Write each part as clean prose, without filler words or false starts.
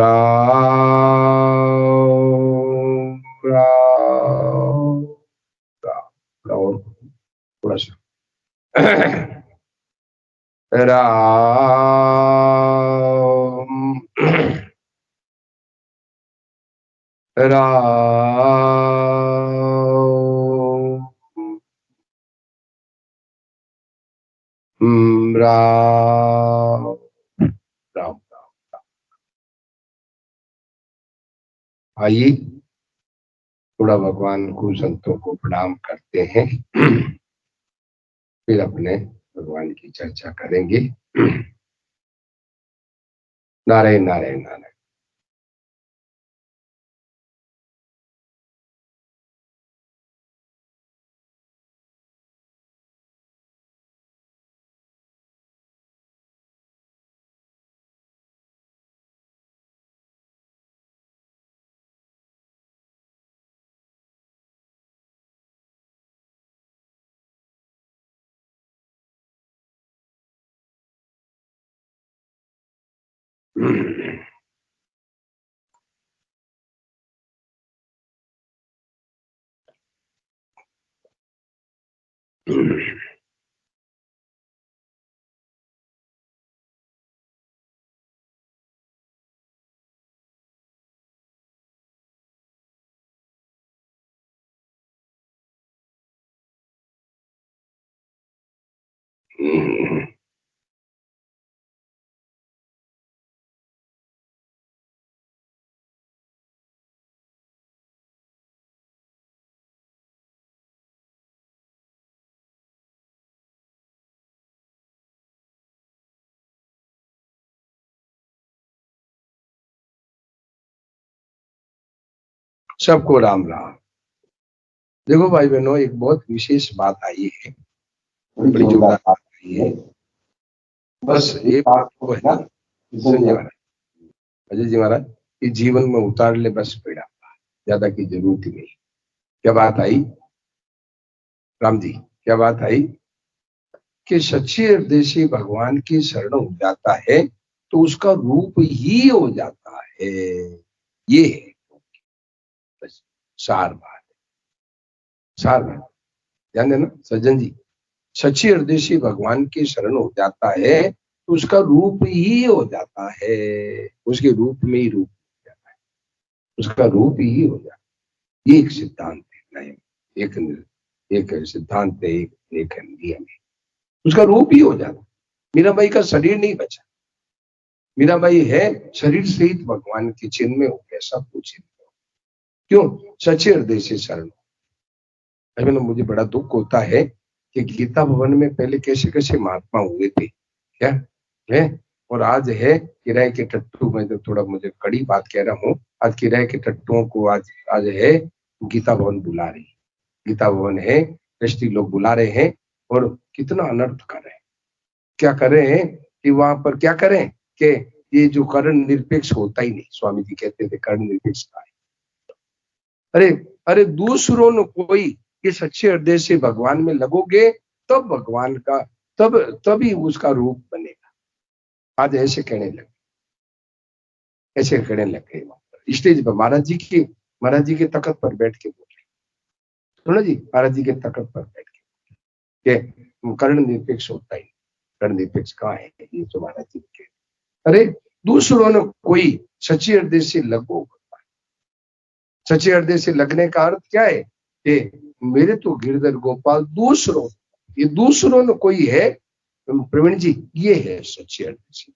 राम राम राम और थोड़ा सा राम राम राम राम। आइए थोड़ा भगवान को संतों को प्रणाम करते हैं, फिर अपने भगवान की चर्चा करेंगे। नारायण नारायण नारायण। सबको राम राम। देखो भाई बहनों, एक बहुत विशेष बात आई है, बड़ी जोरदार बात आई है। बस ये बात को है ना संजय महाराज, अजय जी महाराज, ये जीवन में उतार ले बस पेड़ा, ज्यादा की जरूरत ही नहीं। क्या बात आई राम जी, क्या बात आई कि सच्चे हृदय से भगवान की शरण हो जाता है तो उसका रूप ही हो जाता है। ये है बस सार बात, सार बात ध्यान देना सज्जन जी। सच्चे हृदय से भगवान की शरण हो जाता है तो उसका रूप ही हो जाता है, उसके रूप में ही रूप हो जाता है, उसका रूप ही हो जाता है। ये एक सिद्धांत है, एक सिद्धांत है, एक नियम है, उसका रूप ही हो जाता है। मीराबाई का शरीर नहीं बचा, मीराबाई है शरीर सहित भगवान के चिन्ह में हो गया, सब कुछ चिन्ह में। क्यों? सच्चे हृदय से शरण। अभी ना मुझे बड़ा दुख होता है कि गीता भवन में पहले कैसे कैसे महात्मा हुए थे, क्या है, और आज है किराए के टट्टू। मैं तो थोड़ा मुझे कड़ी बात कह रहा हूँ, आज किराए के टट्टुओं को आज है गीता भवन बुला रही, गीता भवन है ट्रस्टी लोग बुला रहे हैं और कितना अनर्थ कर रहे हैं। क्या कर रहे हैं कि वहां पर क्या करें कि ये जो कर्ण निरपेक्ष होता ही नहीं, स्वामी जी कहते थे कर्ण निरपेक्ष का है। अरे अरे दूसरों ने कोई, ये सच्चे हृदय से भगवान में लगोगे तब भगवान का, तभी उसका रूप बनेगा। आज ऐसे कहने लगे, ऐसे कहने लगे स्टेज पर महाराज जी के तख्त पर बैठ के बोले, सुनो जी, महाराज जी के तख्त पर बैठ के कर्ण निरपेक्ष होता ही, कर्ण निरपेक्ष कहाँ है, ये तो महाराज जी के। अरे दूसरों ने कोई सच्चे हृदय से लगो, सच्चे हृदय से लगने का अर्थ क्या है कि मेरे तो गिरधर गोपाल दूसरों, ये दूसरों ने कोई है प्रवीण जी, ये है सच्चे हृदय से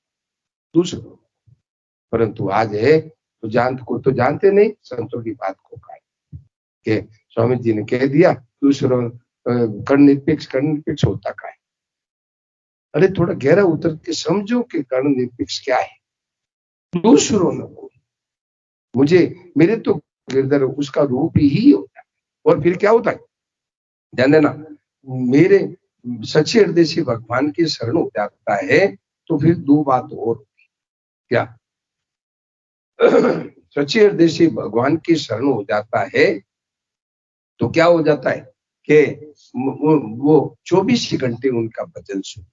दूसरों। परंतु आज है तो जानते नहीं संतों की बात को कि स्वामी जी ने कह दिया दूसरों कर्ण निरपेक्ष होता का है। अरे थोड़ा गहरा उतर के समझो कि कर्ण निरपेक्ष क्या है। दूसरों ने कोई, मुझे मेरे तो गिरधर उसका रूप ही होता है। और फिर क्या होता है ध्यान देना, मेरे सच्चे हृदय से भगवान की शरण हो जाता है तो फिर दो बात और, क्या सच्चे हृदय से भगवान की शरण हो जाता है तो क्या हो जाता है कि वो 24 घंटे उनका भजन शुरू,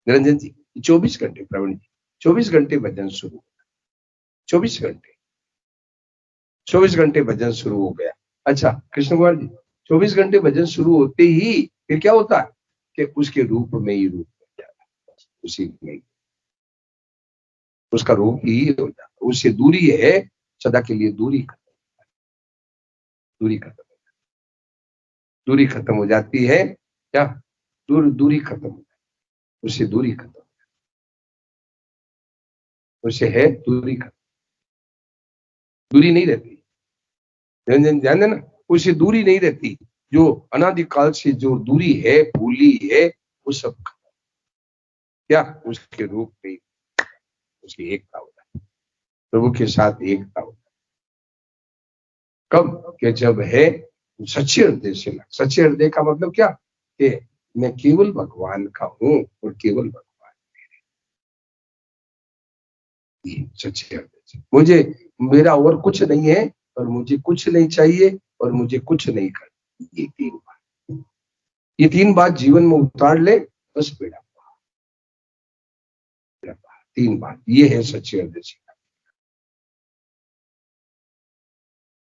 निरंजन जी 24 घंटे, प्रवीण जी 24 घंटे भजन शुरू। 24 घंटे 24 घंटे भजन शुरू हो गया। अच्छा कृष्ण कुमार जी, 24 घंटे भजन शुरू होते ही फिर क्या होता है कि उसके रूप में ही रूप बन जाता है, उसी में ही उसका रूप ही हो जाता है। उससे दूरी है, सदा के लिए दूरी खत्म, दूरी खत्म, दूरी खत्म हो जाती है। क्या दूरी खत्म हो जाती है, उससे दूरी खत्म, उससे है दूरी खत्म, दूरी नहीं रहती। ध्यान देना, उससे दूरी नहीं रहती। जो अनादिकाल से जो दूरी है, भूली है, वो सब क्या उसके रूप में उसकी एकता होता है, प्रभु के साथ एकता होता है। कब कि जब है सच्चे हृदय से लग। सच्चे हृदय का मतलब क्या कि मैं केवल भगवान का हूं और केवल भगवान ही सच्चे हृदय से। मुझे मेरा और कुछ नहीं है और मुझे कुछ नहीं चाहिए और मुझे कुछ नहीं करना। ये तीन बात जीवन में उतार ले, बस बेड़ा पार। तीन बात ये है सच्चे हृदय से,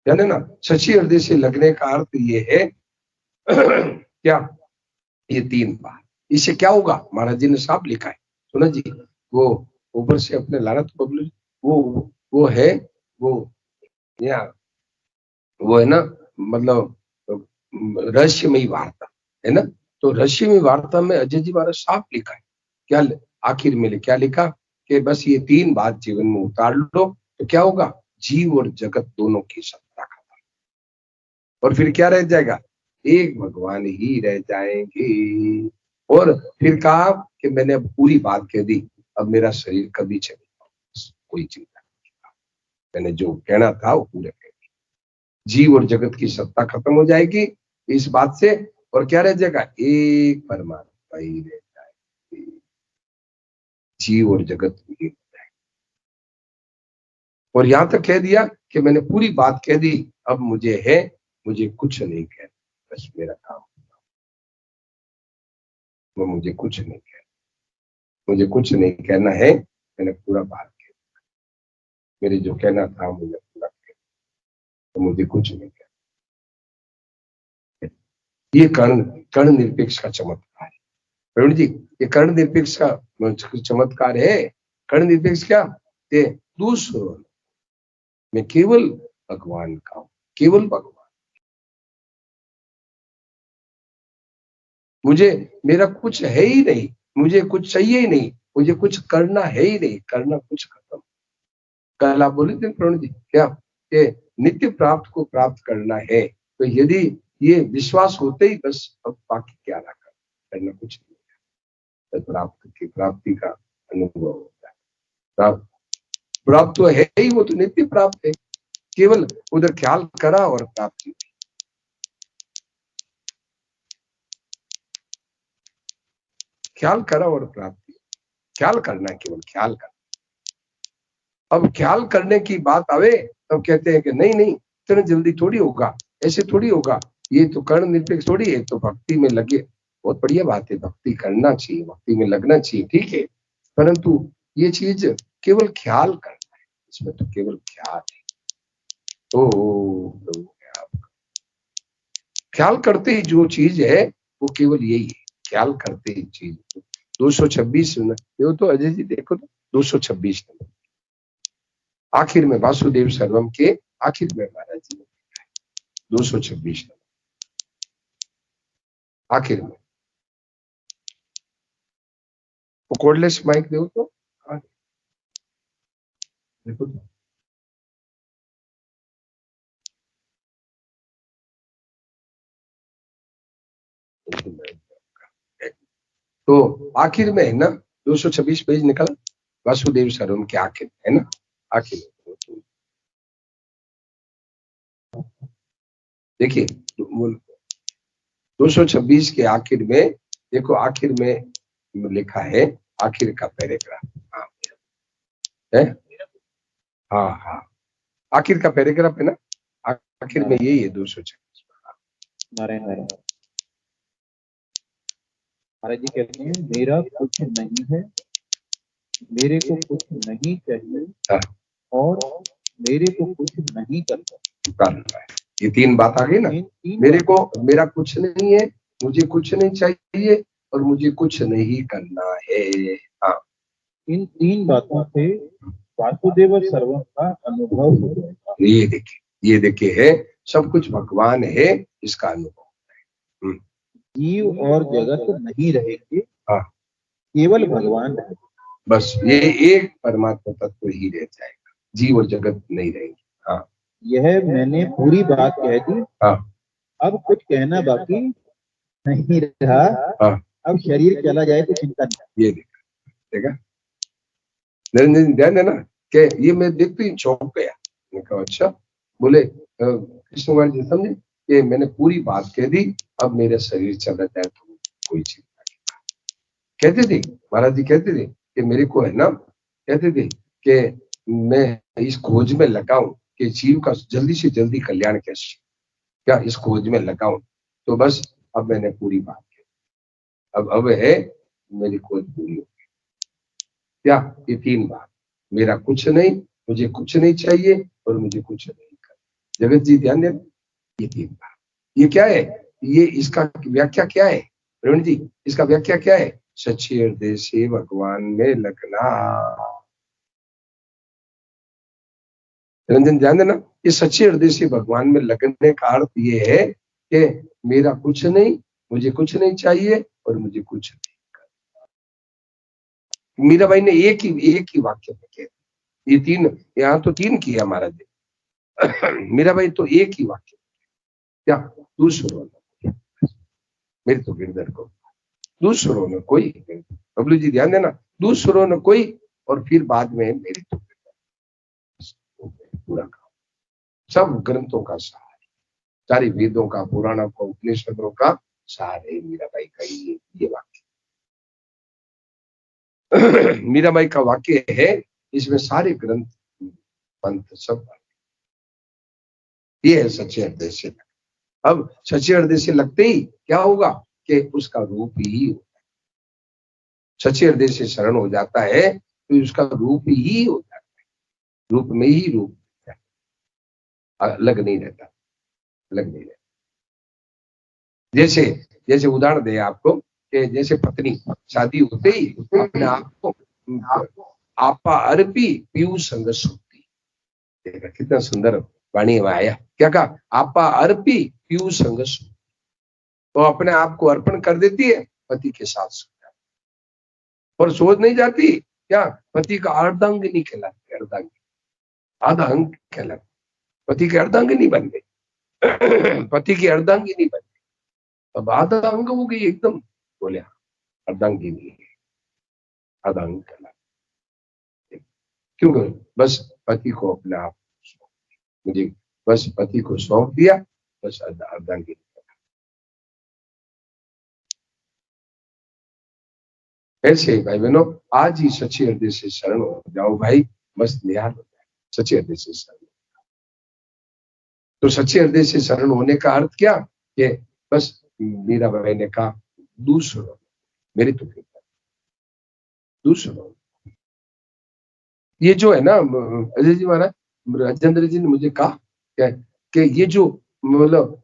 जाने ना। सच्चे हृदय से लगने का अर्थ ये है क्या, ये तीन बात। इससे क्या होगा, महाराज जी ने साफ लिखा है, सुना जी। वो ऊपर से अपने लानत पब्लिक, वो है, वो या वो है ना, मतलब रहस्यमयी वार्ता है ना। तो रहस्यमयी वार्ता में अजय जी महाराज साफ लिखा है, क्या आखिर में क्या लिखा कि बस ये तीन बात जीवन में उतार लो तो क्या होगा, जीव और जगत दोनों की सत्ता खत्म, और फिर क्या रह जाएगा, एक भगवान ही रह जाएंगे। और फिर कहा कि मैंने अब पूरी बात कह दी, अब मेरा शरीर कभी चलेगा, कोई चिंता नहीं, मैंने जो कहना था वो पूरा कह दिया। जीव और जगत की सत्ता खत्म हो जाएगी इस बात से, और क्या रह जाएगा, एक परमात्मा ही रह जाएगी, जीव और जगत ही। और यहां तक कह दिया कि मैंने पूरी बात कह दी, अब मुझे है, मुझे कुछ नहीं कहना, बस मेरा काम, वो मुझे कुछ नहीं कहना, मुझे कुछ नहीं कहना है, मैंने पूरा बात कह, मेरे जो कहना था मुझे पूरा कह, तो मुझे कुछ नहीं कहना। ये कर्ण निरपेक्ष का चमत्कार है प्रवीण जी, ये कर्ण निरपेक्ष का चमत्कार है। कर्ण निरपेक्ष क्या, ये दूसरों में केवल भगवान का हूं, केवल भगवान, मुझे मेरा कुछ है ही नहीं, मुझे कुछ चाहिए ही नहीं, मुझे कुछ करना है ही नहीं, करना कुछ खत्म। कल आप बोले थे प्रवीण जी क्या, कि नित्य प्राप्त को प्राप्त करना है, तो यदि ये विश्वास होते ही बस अब बाकी क्या रहा, करना कुछ नहीं है, प्राप्ति का अनुभव होता है। प्राप्त प्राप्त तो है ही, वो तो नित्य प्राप्त है, केवल उधर ख्याल करा और प्राप्ति, ख्याल करा और प्राप्ति, ख्याल करना है, केवल ख्याल करना। अब ख्याल करने की बात आवे तब कहते हैं कि नहीं नहीं, इतने जल्दी थोड़ी होगा, ऐसे थोड़ी होगा, ये तो कर्ण निरपेक्ष थोड़ी है, तो भक्ति में लगे। बहुत बढ़िया बात है, भक्ति करना चाहिए, भक्ति में लगना चाहिए, ठीक है, परंतु ये चीज केवल ख्याल करना है, इसमें तो केवल ख्याल है। तो ख्याल करते ही जो चीज है वो केवल यही है, ख्याल करते ही चीज। 226 ये तो अजय जी देखो तो 226 नंबर, आखिर में वासुदेव सर्वम के आखिर में महाराज जी ने 226 नंबर आखिर में। वो कोडलेस माइक दो तो, हाँ, देखो तो आखिर में है ना, 226 पेज निकला वासुदेव सर्वम के आखिर है ना, आखिर में देखिए 226 के आखिर में देखो, आखिर में लिखा है, आखिर का पैराग्राफ, हाँ है, हाँ हाँ, आखिर का पैराग्राफ है ना, आखिर में यही है 226। नारायण नारायण। महाराज जी कहते हैं मेरा कुछ नहीं है, मेरे को कुछ नहीं चाहिए, हाँ। और मेरे को कुछ नहीं करता। करना है। ये 3 बात आ गई ना। मेरा कुछ नहीं है, मुझे कुछ नहीं चाहिए और मुझे कुछ नहीं करना है। हाँ, इन 3 बातों से वासुदेव सर्वम का अनुभव हो जाएगा। ये देखिए है, सब कुछ भगवान है, इसका अनुभव। जीव और जगत नहीं रहेंगे, हाँ, केवल भगवान रहेंगे। बस ये एक परमात्मा तत्व ही रह जाएगा, जीव और जगत नहीं रहेंगे। हाँ, यह मैंने पूरी बात कह दी। हाँ, अब कुछ कहना बाकी नहीं रहा। हाँ, अब शरीर चला जाए तो चिंता नहीं। ये देखा ध्यान देना कि ये मैं देखते ही चौंक गया। मैंने कहा अच्छा, बोले कृष्ण कुमार जी समझे कि मैंने पूरी बात कह दी, अब मेरा शरीर चला जाए तो कोई चिंता नहीं। कहते थे महाराज जी, कहते थे कि मेरे को है ना, कहते थे कि मैं इस खोज में लगाऊं कि जीव का जल्दी से जल्दी कल्याण कैसे, क्या इस खोज में लगाऊं। तो बस अब मैंने पूरी बात की, अब है मेरी खोज पूरी हो गई। क्या ये 3 बात, मेरा कुछ नहीं, मुझे कुछ नहीं चाहिए और मुझे कुछ नहीं करना। जगत जी ध्यान देना, ये 3 बात, ये क्या है, ये इसका व्याख्या क्या है प्रवीण जी, इसका व्याख्या क्या है? सच्चे हृदय से भगवान में लगना। रंजन ध्यान देना, ये सच्चे हृदय से भगवान में लगने का अर्थ ये है कि मेरा कुछ नहीं, मुझे कुछ नहीं चाहिए और मुझे कुछ नहीं करना। मीराबाई ने एक ही वाक्य में कह, ये 3, यहाँ तो 3 किया महाराज जी। मीराबाई तो एक ही वाक्य, क्या दूसरों ने, मेरे तो गिरधर को दूसरों ने कोई, बबलू जी ध्यान देना, दूसरों ने कोई और फिर बाद में मेरी तो पूरा काम, सब ग्रंथों का सार, सारी वेदों का, पुराणों का, उपनिषदों का सार है मीराबाई का ये वाक्य। मीराबाई का वाक्य है, इसमें सारे ग्रंथ पंथ सब, ये है सच्चे हृदय से। अब सच्चे हृदय से लगते ही क्या होगा कि उसका रूप ही, सच्चे हृदय से शरण हो जाता है तो उसका रूप ही हो जाता है, रूप में ही रूप अलग नहीं रहता, अलग नहीं रहता। जैसे जैसे उदाहरण दे आपको कि जैसे पत्नी शादी होते ही अपने आप को आपा अर्पी पीयू संग सुखती, देखा कितना सुंदर वाणी में आया, क्या कहा, आपा अर्पी पीयू संग सुखती, तो अपने आप को अर्पण कर देती है, पति के साथ सो जाती, और सोच नहीं जाती, क्या पति का अर्धांगिनी कहलाती, अर्धांगिनी, आधा अंग कहलाती, पति के अर्धांगिनी बन गई। पति की अर्धांगिनी बन गई, अब आधा अंग हो गई एकदम, बोले अर्धांगिनी है, आधा अंग कहलाती, क्यों, बस पति को अपने आप, मुझे बस पति को सौंप दिया, बस अर्धांगिनी। ऐसे भाई बहनों, आज ही सच्चे हृदय से शरण हो जाओ भाई, बस निहाल हो जाए सच्चे हृदय से शरण। तो सच्चे हृदय से शरण होने का अर्थ क्या, कि बस मीराबाई ने कहा दूसरों, मेरी तो कृपा, दूसरों, ये जो है ना अजय जी महाराज, राजेंद्र जी ने मुझे कहा कि ये जो मतलब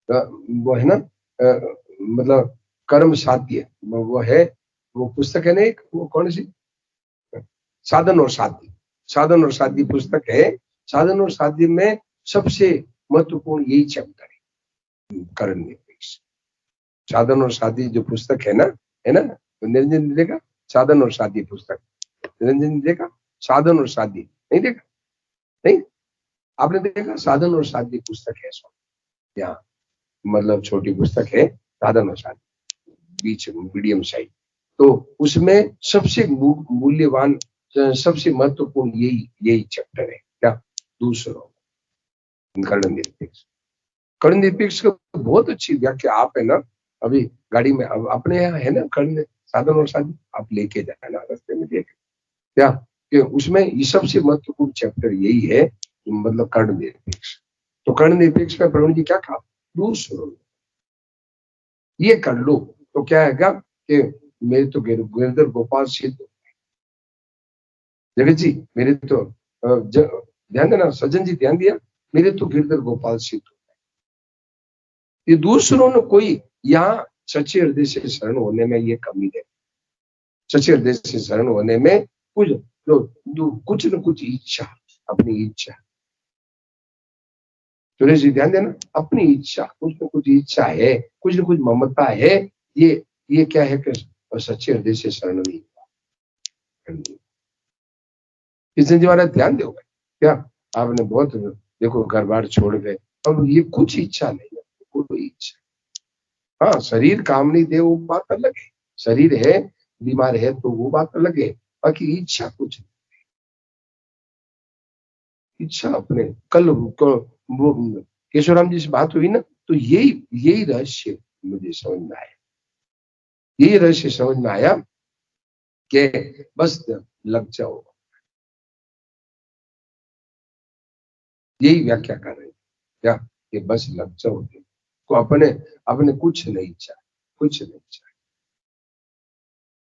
वो है ना, मतलब कर्म साध्य, वो है, वो पुस्तक है ना एक, वो कौन सी, साधन और साध्य, साधन और साध्य पुस्तक है। साधन और साध्य में सबसे महत्वपूर्ण यही चैप्टर है, कर्ण निरपेक्ष। साधन और साध्य जो पुस्तक है ना, निरंजन ने देखा साधन और साध्य पुस्तक, निरंजन ने देखा साधन और साध्य, नहीं देखा, नहीं आपने देखा, साधन और साध्य पुस्तक है, यहाँ मतलब छोटी पुस्तक है, साधन और साध्य, बीच मीडियम साइज, तो उसमें सबसे मूल्यवान, सबसे महत्वपूर्ण यही चैप्टर है, क्या, दूसरों, कर्ण निरपेक्ष। कर्ण निरपेक्ष का बहुत अच्छी व्याख्या आप है ना, अभी गाड़ी में अपने यहाँ है ना कर्ण साधन और साध्य, आप लेके जाना रास्ते में देख, क्या कि उसमें ये सबसे महत्वपूर्ण चैप्टर यही है, मतलब कर्ण निरपेक्ष। तो कर्ण निरपेक्ष में प्रवीण जी क्या कहा, दूसरों, ये कर लो तो क्या है कि मेरे तो गिरधर गोपाल सिद्ध, जगत जी मेरे तो ध्यान देना, सज्जन जी ध्यान दिया, मेरे तो गिरधर गोपाल सिद्ध हो गए। ये दूसरों ने कोई यहाँ सच्चे हृदय से शरण होने में ये कमी है। सच्चे हृदय से शरण होने में कुछ न कुछ इच्छा, अपनी इच्छा, सुरेश जी ध्यान देना, अपनी इच्छा, कुछ न कुछ इच्छा है, कुछ न कुछ ममता है। ये क्या है कि सच्चे हृदय से शरण नहीं। कृष्ण जी महाराज ध्यान दोगे क्या? आपने बहुत देखो घर बार छोड़ गए, अब ये कुछ इच्छा नहीं है, कोई इच्छा। हाँ शरीर काम नहीं दे वो बात अलग है, शरीर है बीमार है तो वो बात अलग है, बाकी इच्छा कुछ नहीं। इच्छा अपने कल वो केशवराम जी से बात हुई ना, तो यही रहस्य मुझे समझ में आया, यही रहस्य समझ में आया कि बस लग जाओ, यही व्याख्या कर रहे क्या कि बस लग जाओ को अपने अपने कुछ नहीं चाहे, कुछ नहीं चाहे।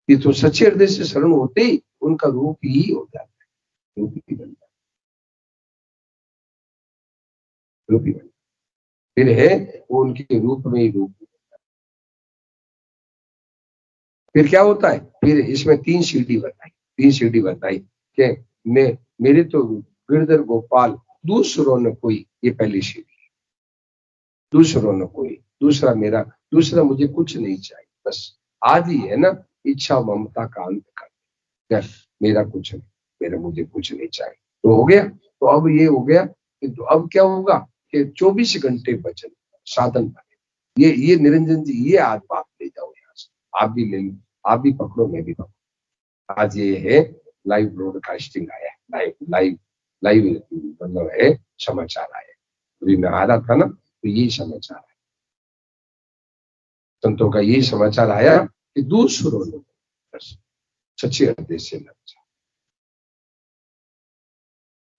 ये तो सच्चे हृदय से शरण होते ही उनका रूप ही हो जाता है, रूप ही बन जाता है, रूप ही बन, फिर है वो उनके रूप में ही रूप। फिर क्या होता है, फिर इसमें 3 सीढ़ी बताई कि मेरे तो गिरधर गोपाल दूसरों ने कोई, ये पहली सीढ़ी, दूसरों ने कोई, दूसरा मुझे कुछ नहीं चाहिए, बस आदि है ना इच्छा ममता का अंत कर, मेरा कुछ नहीं, मेरा मुझे कुछ नहीं चाहिए, तो हो गया। तो अब ये हो गया कि तो अब क्या होगा कि 24 घंटे भजन साधन बने। ये निरंजन जी ये आज बात ले जाओ यहाँ से, आप भी ले लो, आप भी पकड़ो, मैं भी पकड़ो। आज ये है लाइव ब्रॉडकास्टिंग आया है, लाइव मतलब है समाचार आया है। अभी मैं आ रहा था ना तो यही समाचार आया, संतों का यही समाचार आया कि दूसरों ने सच्चे हृदय से लग जाए।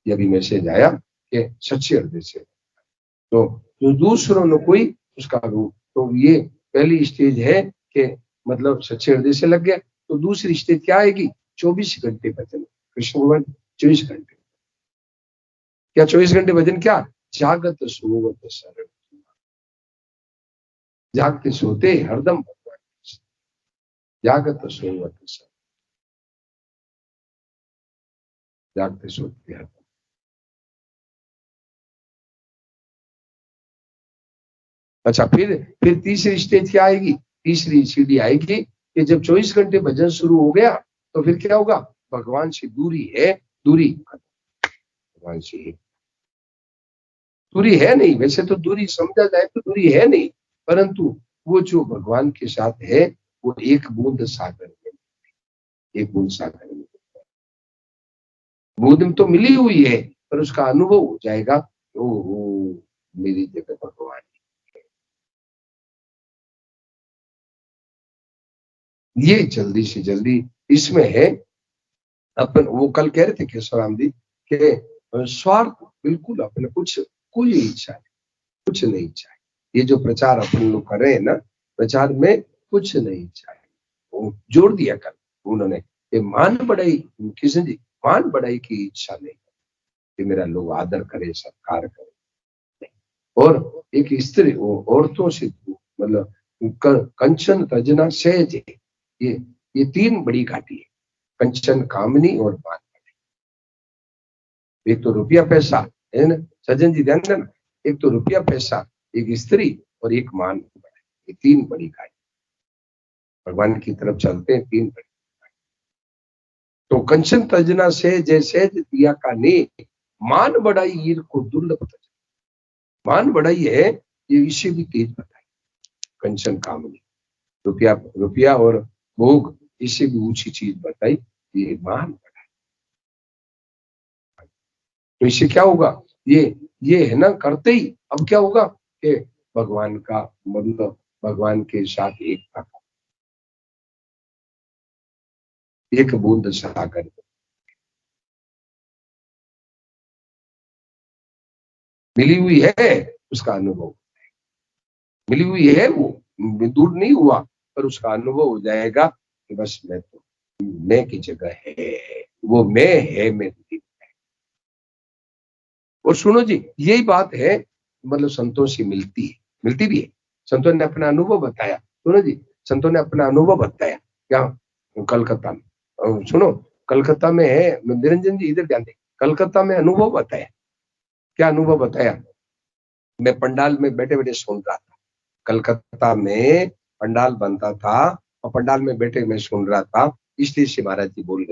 ये भी मैसेज आया कि सच्चे हृदय से, तो जो दूसरों ने कोई उसका रूप, तो ये पहली स्टेज है कि मतलब सच्चे हृदय से लग गया। तो दूसरी स्टेज क्या आएगी, 24 घंटे भजन, कृष्ण भगवान 24 घंटे क्या, 24 घंटे भजन क्या, जागत सोवत शरण, जागते सोते हरदम भगवान, जागत सोवत शरण, जागते सोते हरदम। अच्छा फिर तीसरी स्टेज क्या आएगी, तीसरी सीढ़ी आएगी कि जब 24 घंटे भजन शुरू हो गया तो फिर क्या होगा, भगवान से दूरी है, भगवान से दूरी है नहीं, वैसे तो दूरी समझा जाए तो दूरी है नहीं, परंतु वो जो भगवान के साथ है वो एक बूंद सागर में, एक बूंद सागर में, बूंद तो मिली हुई है पर उसका अनुभव हो जाएगा, ओ मेरी जगह भगवान। ये जल्दी से जल्दी इसमें है, अपन वो कल कह रहे थे केशवराम जी के स्वार्थ बिल्कुल अपने कुछ कोई इच्छा नहीं, कुछ नहीं चाहिए। ये जो प्रचार अपन लोग कर रहे हैं ना, प्रचार में कुछ नहीं चाहिए, वो जोड़ दिया कर उन्होंने, ये मान बढ़ाई, किशन जी मान बढ़ाई की इच्छा नहीं कि मेरा लोग आदर करे सत्कार करे, और एक स्त्री औरतों से मतलब कंचन तजना सहज, ये 3 बड़ी घाटी है, कंचन कामनी और मान। एक तो रुपया पैसा है ना, सज्जन जी ध्यान देना, एक तो रुपया पैसा, एक स्त्री और एक मान, ये 3 बड़ी घाटी भगवान की तरफ चलते हैं, 3 बड़ी। तो कंचन तजना से जैसे दिया का ने, मान बढ़ाई ईर को दुर्लभ, मान बढ़ाई है ये, इससे भी तेज बताई कंचन कामनी, रुपया और भोग, इससे भी ऊंची चीज बताई, ये मान बढ़ाई। तो इससे क्या होगा, ये है ना करते ही अब क्या होगा कि भगवान का मतलब भगवान के साथ एक बूंद सागर मिली हुई है, उसका अनुभव मिली हुई है, वो दूर नहीं हुआ पर उसका अनुभव हो जाएगा कि बस मैं की जगह है, वो मैं है मेरी। और सुनो जी, यही बात है, मतलब संतों से मिलती है, मिलती भी है। संतों ने अपना अनुभव बताया। सुनो जी, संतों ने अपना अनुभव बताया क्या, कलकत्ता में। सुनो, कलकत्ता में है, निरंजन जी इधर ध्यान दें, कलकत्ता में अनुभव बताया। क्या अनुभव बताया? मैं पंडाल में बैठे बैठे सुन रहा था। कलकत्ता में पंडाल बनता था और पंडाल में बैठे मैं सुन रहा था। इसलिए से महाराज जी बोल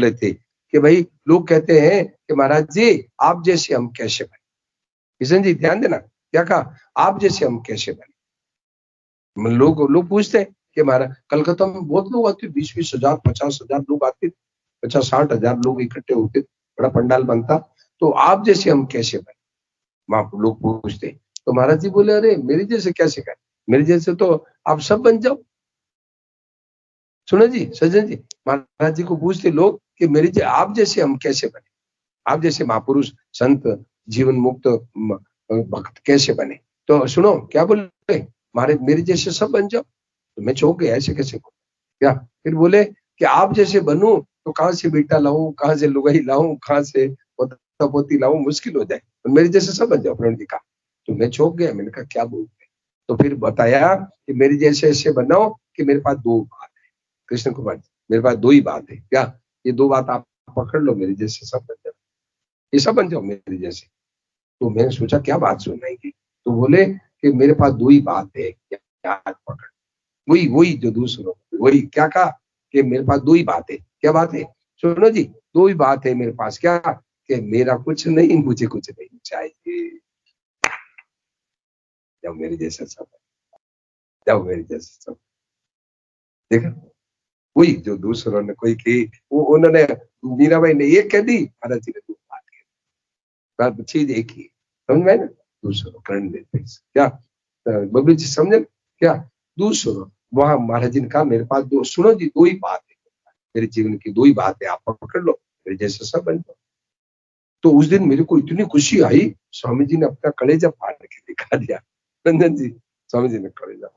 रहे थे कि भाई लोग कहते हैं कि महाराज जी आप जैसे हम कैसे बने। किशन जी ध्यान देना, क्या कहा? आप जैसे हम कैसे बने। लोग पूछते हैं कि महाराज, कलकत्ता में बहुत लोग आते, 20,000 50,000 लोग आते, 50-60 हजार लोग इकट्ठे होते, बड़ा पंडाल बनता, तो आप जैसे हम कैसे बने। वहां लोग पूछते, तो महाराज जी बोले अरे मेरे जैसे कैसे करें, मेरे जैसे तो आप सब बन जाओ। सुनो जी सज्जन जी, महाराज जी को पूछते लोग कि मेरे आप जैसे हम कैसे बने, आप जैसे महापुरुष संत जीवन मुक्त भक्त कैसे बने। तो सुनो क्या बोले, महाराज मेरे जैसे सब बन जाओ। तो मैं चौंक गया, ऐसे कैसे क्या। फिर बोले कि आप जैसे बनूं तो कहां से बेटा लाऊं, कहां से लुगाई लाऊं, कहां से पोता पोती लाऊं, मुश्किल हो जाए, तो मेरे जैसे सब बन जाओ। प्रणव जी का, तो मैं चौंक गया, मैंने कहा क्या बोलते। तो फिर बताया कि मेरे जैसे ऐसे बनाओ कि मेरे पास दो बात है, कृष्ण कुमार जी मेरे पास दो ही बात है, क्या, ये दो बात आप पकड़ लो, मेरे जैसे सब बन जाओ, ये सब बन जाओ मेरे जैसे। तो मैंने सोचा क्या बात सुनाएंगे, तो बोले कि मेरे पास दो ही बात है, क्या पकड़। वही वही जो दूसरों, वही क्या कहा कि मेरे पास दो ही बात है। क्या बात है? सुनो जी, दो ही बात है मेरे पास, क्या, कि मेरा कुछ नहीं, मुझे कुछ नहीं चाहिए। जब मेरे जैसे सब, जब मेरे जैसे सब, देखा, वही जो दूसरों ने कोई की, वो उन्होंने, मीराबाई ने एक कह दी, महाराज जी ने दो बात कह दी, चीज एक ही, समझ में ना, दूसरों करण देते क्या, बबलू जी समझे क्या, दूसरों। वहां महाराज जी ने कहा मेरे पास दो, सुनो जी दो ही बात है, मेरे जीवन की दो ही बात है, आप पकड़ लो, मेरे जैसे सब बन जाओ। तो उस दिन मेरे को इतनी खुशी आई, स्वामी जी ने अपना कलेजा फाड़ के दिखा दिया। रंजन जी, स्वामी जी ने कलेजा,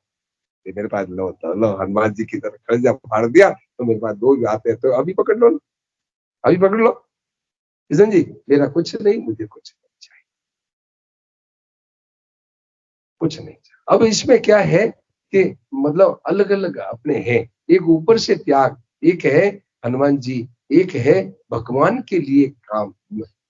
मेरे पास लो, तो लो, हनुमान जी की तरह कलेजा फाड़ दिया, तो मेरे पास दो ही बात है, तो अभी पकड़ लो, अभी पकड़ लो। किशन जी, मेरा कुछ नहीं, मुझे कुछ नहीं चाहिए, कुछ नहीं चाहिए। अब इसमें क्या है कि मतलब अलग अलग अपने हैं, एक ऊपर से त्याग, एक है हनुमान जी, एक है भगवान के लिए काम,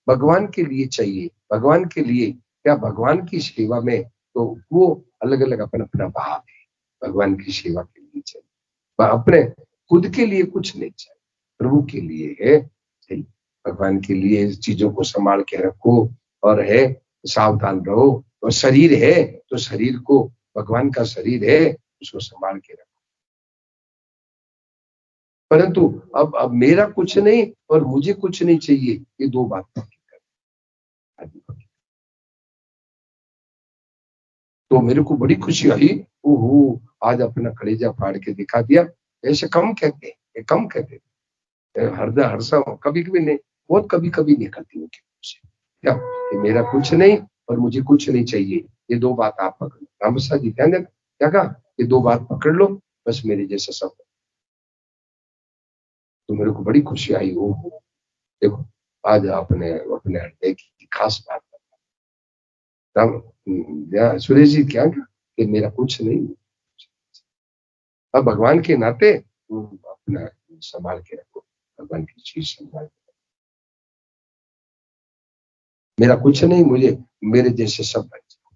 भगवान के लिए चाहिए, भगवान के लिए क्या, भगवान की सेवा में, तो वो अलग अलग अपना अपना भाव है, भगवान की सेवा के लिए चाहिए, अपने खुद के लिए कुछ नहीं चाहिए, प्रभु के लिए है चाहिए, भगवान के लिए चीजों को संभाल के रखो, और है सावधान रहो, और शरीर है तो शरीर को, भगवान का शरीर है उसको संभाल के रखो। परंतु अब मेरा कुछ नहीं और मुझे कुछ नहीं चाहिए, ये दो बात तो मेरे को बड़ी खुशी आई। ओहो, आज अपना कलेजा फाड़ के दिखा दिया। ऐसे कम कहते हैं, ये कम कहते हैं, हरदा हरसा कभी कभी नहीं, बहुत कभी कभी नहीं करती हूँ क्या, कि मेरा कुछ नहीं और मुझे कुछ नहीं चाहिए, ये दो बात आप पकड़ लो। रामसा जी ध्यान देना, क्या कहा, ये दो बात पकड़ लो, बस मेरे जैसा सब। तो मेरे को बड़ी खुशी आई। वो देखो, आज अपने अपने हृदय की खास बात राम सुरेश जी क्या कि मेरा कुछ नहीं, अब भगवान के नाते अपना संभाल के रखो, भगवान की चीज संभाल, मेरा कुछ नहीं, मुझे मेरे जैसे सब बन जाओ,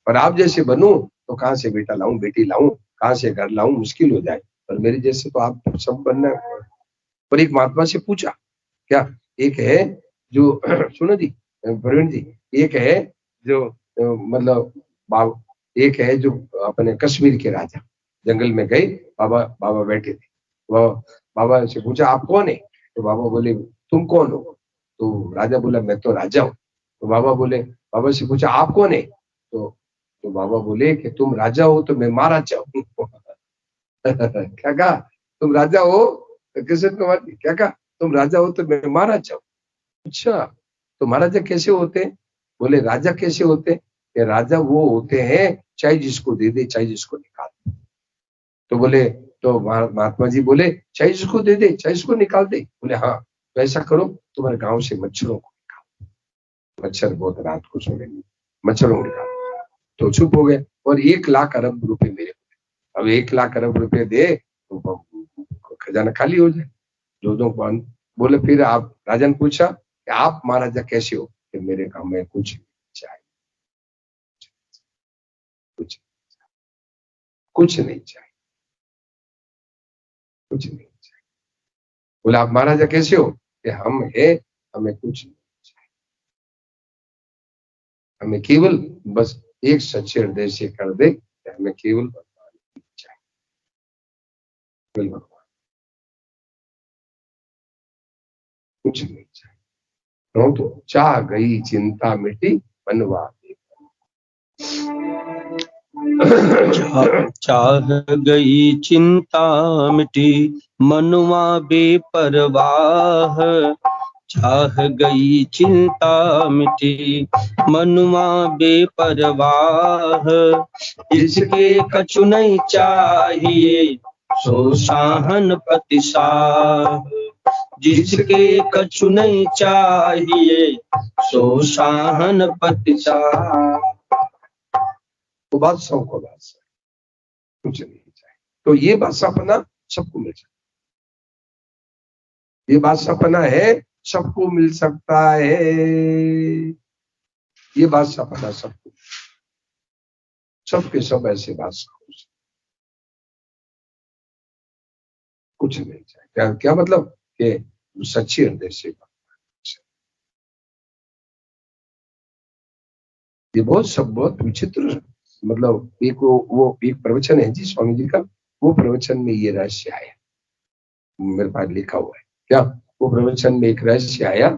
और आप जैसे बनूं तो कहां से बेटा लाऊं, बेटी लाऊं, कहां से घर लाऊं, मुश्किल हो जाए, और मेरे जैसे तो आप सब बनना है। पर एक महात्मा से पूछा क्या, एक है जो सुनो जी प्रवीण जी, एक है जो मतलब एक है जो अपने कश्मीर के राजा, जंगल में गए, बाबा बाबा बैठे थे, वो बाबा से पूछा आप कौन है, तो बाबा बोले तुम कौन हो, तो राजा बोला मैं तो राजा हूँ। तो बाबा बोले, बाबा से पूछा आप कौन है, तो बाबा बोले कि तुम राजा हो तो मैं महाराजा हूँ। क्या कहा, तुम राजा हो, कृष्ण कुमार जी क्या कहा, तुम राजा हो तो मैं महाराजा हूँ। अच्छा, तो महाराजा कैसे होते हैं, बोले राजा कैसे होते हैं, कि राजा वो होते हैं चाहे जिसको दे दे चाहे जिसको निकाल दे। तो बोले, तो महात्मा जी बोले चाहे जिसको दे दे चाहे जिसको निकाल दे, बोले हाँ। तो ऐसा करो, तुम्हारे गांव से मच्छरों को निकालो, मच्छर बहुत रात को सोएंगे, मच्छरों को निकालो। तो चुप हो गए और 1 लाख अरब रुपए मेरे को। अब 1 लाख अरब रुपए दे तो खजाना खाली हो जाए। जोधों को बोले फिर आप, राजा ने पूछा कि आप महाराजा कैसे हो? कि मेरे गांव में कुछ नहीं चाहिए, कुछ नहीं चाहिए, कुछ नहीं चाहिए। बोले आप महाराजा कैसे हो? कि हम है, हमें कुछ नहीं चाहिए, हमें केवल बस एक सच्चे हृदय से कर दे, हमें केवल भगवान चाहिए, केवल भगवान, कुछ नहीं चाहिए। तो चाह गई चिंता मिटी, मनवा चाह गई चिंता मिटी, मनवा बेपरवाह। चाह गई चिंता मिटी, मनवा बेपरवाह। जिसके कछु नहीं चाहिए, सो साहन प्रतिसाह। जिसके कछु नहीं चाहिए, सो साहन प्रतिसाह। तो बादशाह को बादशाह, कुछ नहीं चाहिए। तो ये बादशाहपना सबको मिल सकता है, ये बादशाहपना है सबको मिल सकता है, ये बादशाहपना सबको, सबके सब ऐसे बादशाह हो सकते, कुछ नहीं चाहिए। क्या क्या मतलब? कि सच्ची हृदय से। ये बहुत विचित्र, मतलब एक वो एक प्रवचन है जी स्वामी जी का, वो प्रवचन में ये रहस्य आया, मेरे पास लिखा हुआ है। क्या वो प्रवचन में एक रहस्य आया